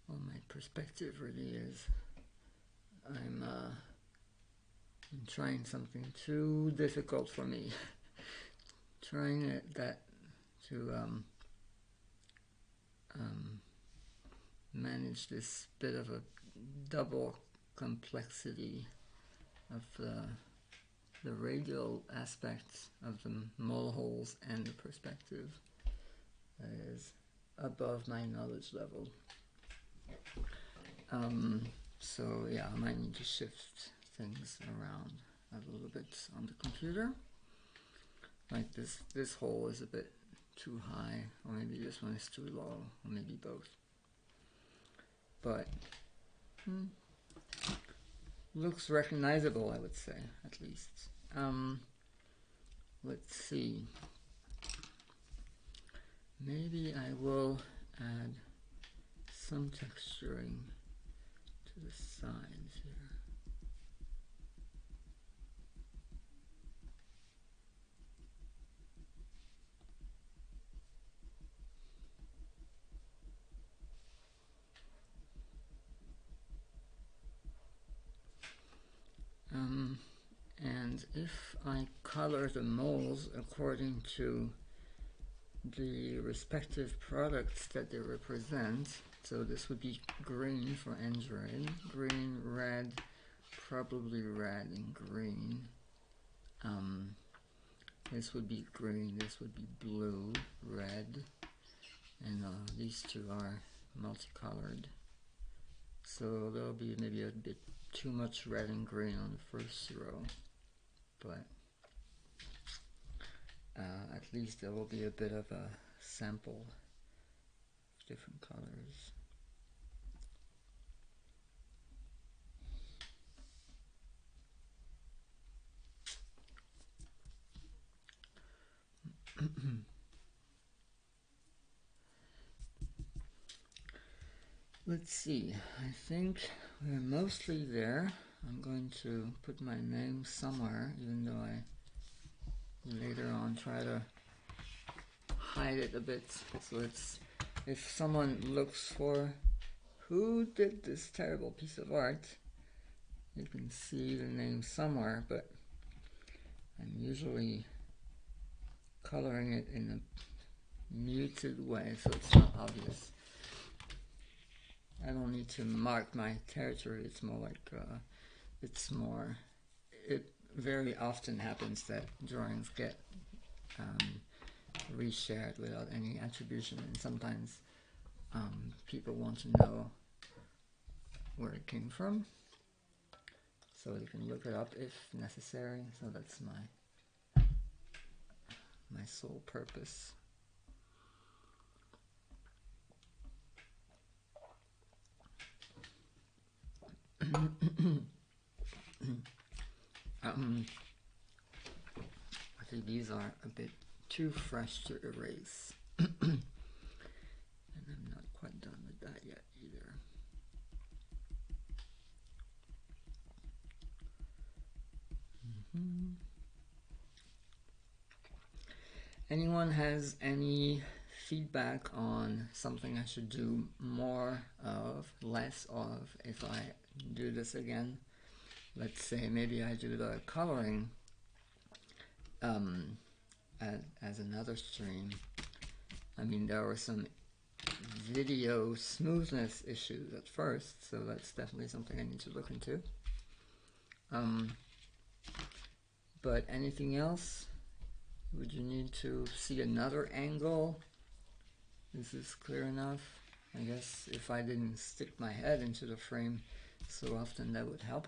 Well, my perspective really is I'm trying something too difficult for me. Trying to manage this bit of a double complexity of the radial aspects of the mole holes and the perspective that is above my knowledge level. So yeah, I might need to shift things around a little bit on the computer. Like this hole is a bit too high, or maybe this one is too low, or maybe both. But looks recognizable, I would say, at least. Let's see. Maybe I will add some texturing to the sides here. And if I color the moles according to the respective products that they represent, so this would be green for Android, green, red, probably red and green. This would be green, this would be blue, red, and these two are multicolored. So there'll be maybe a bit too much red and green on the first row, but at least there will be a bit of a sample of different colors. Let's see, I think we're mostly there. I'm going to put my name somewhere, even though I later on try to hide it a bit. So it's, if someone looks for who did this terrible piece of art, you can see the name somewhere, but I'm usually coloring it in a muted way so it's not obvious. I don't need to mark my territory, it's more like, it very often happens that drawings get reshared without any attribution, and sometimes people want to know where it came from, so they can look it up if necessary. So that's my sole purpose. I think these are a bit too fresh to erase. And I'm not quite done with that yet either. Anyone has any feedback on something I should do more of, less of, if I do this again? Let's say maybe I do the coloring as another stream. I mean, there were some video smoothness issues at first, so that's definitely something I need to look into. But anything else? Would you need to see another angle? Is this clear enough? I guess if I didn't stick my head into the frame so often, that would help.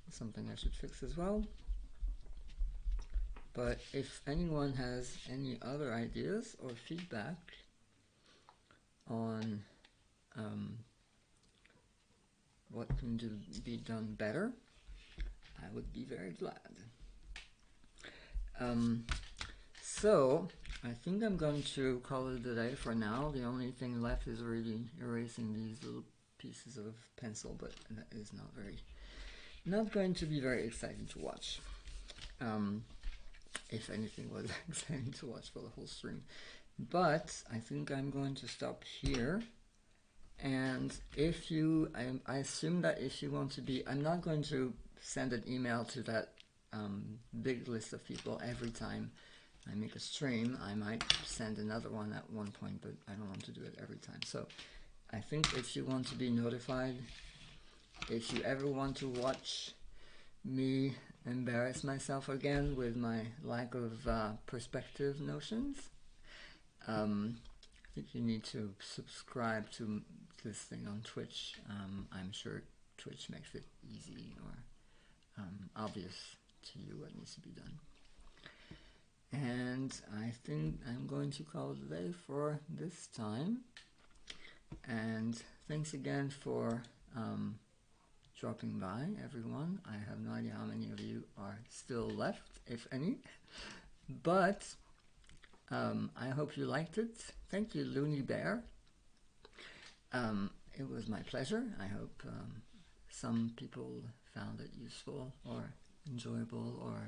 Something I should fix as well. But if anyone has any other ideas or feedback on what can be done better, I would be very glad. So I think I'm going to call it a day for now. The only thing left is really erasing these little pieces of pencil, but that is not going to be very exciting to watch. If anything was exciting to watch for the whole stream. But I think I'm going to stop here. And if you, I assume that if you want to be, I'm not going to send an email to that big list of people every time I make a stream. I might send another one at one point, but I don't want to do it every time. So I think if you want to be notified, if you ever want to watch me embarrass myself again with my lack of perspective notions, I think you need to subscribe to this thing on Twitch. I'm sure Twitch makes it easy or obvious to you what needs to be done. And I think I'm going to call it a day for this time. And thanks again for dropping by, everyone. I have no idea how many of you are still left, if any. But I hope you liked it. Thank you, Looney Bear. It was my pleasure. I hope some people found it useful or enjoyable or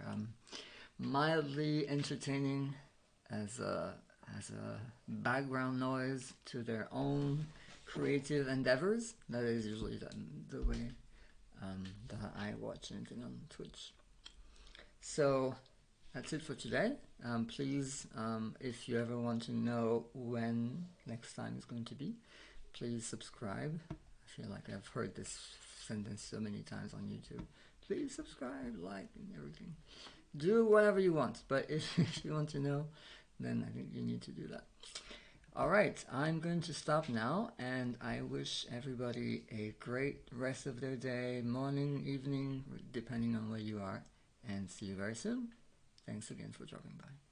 mildly entertaining as a background noise to their own creative endeavors. That is usually the way that I watch anything on Twitch. So that's it for today. Please, if you ever want to know when next time is going to be, please subscribe. I feel like I've heard this sentence so many times on YouTube. Please subscribe, like, and everything. Do whatever you want, but if you want to know, then I think you need to do that. Alright, I'm going to stop now, and I wish everybody a great rest of their day, morning, evening, depending on where you are, and see you very soon. Thanks again for dropping by.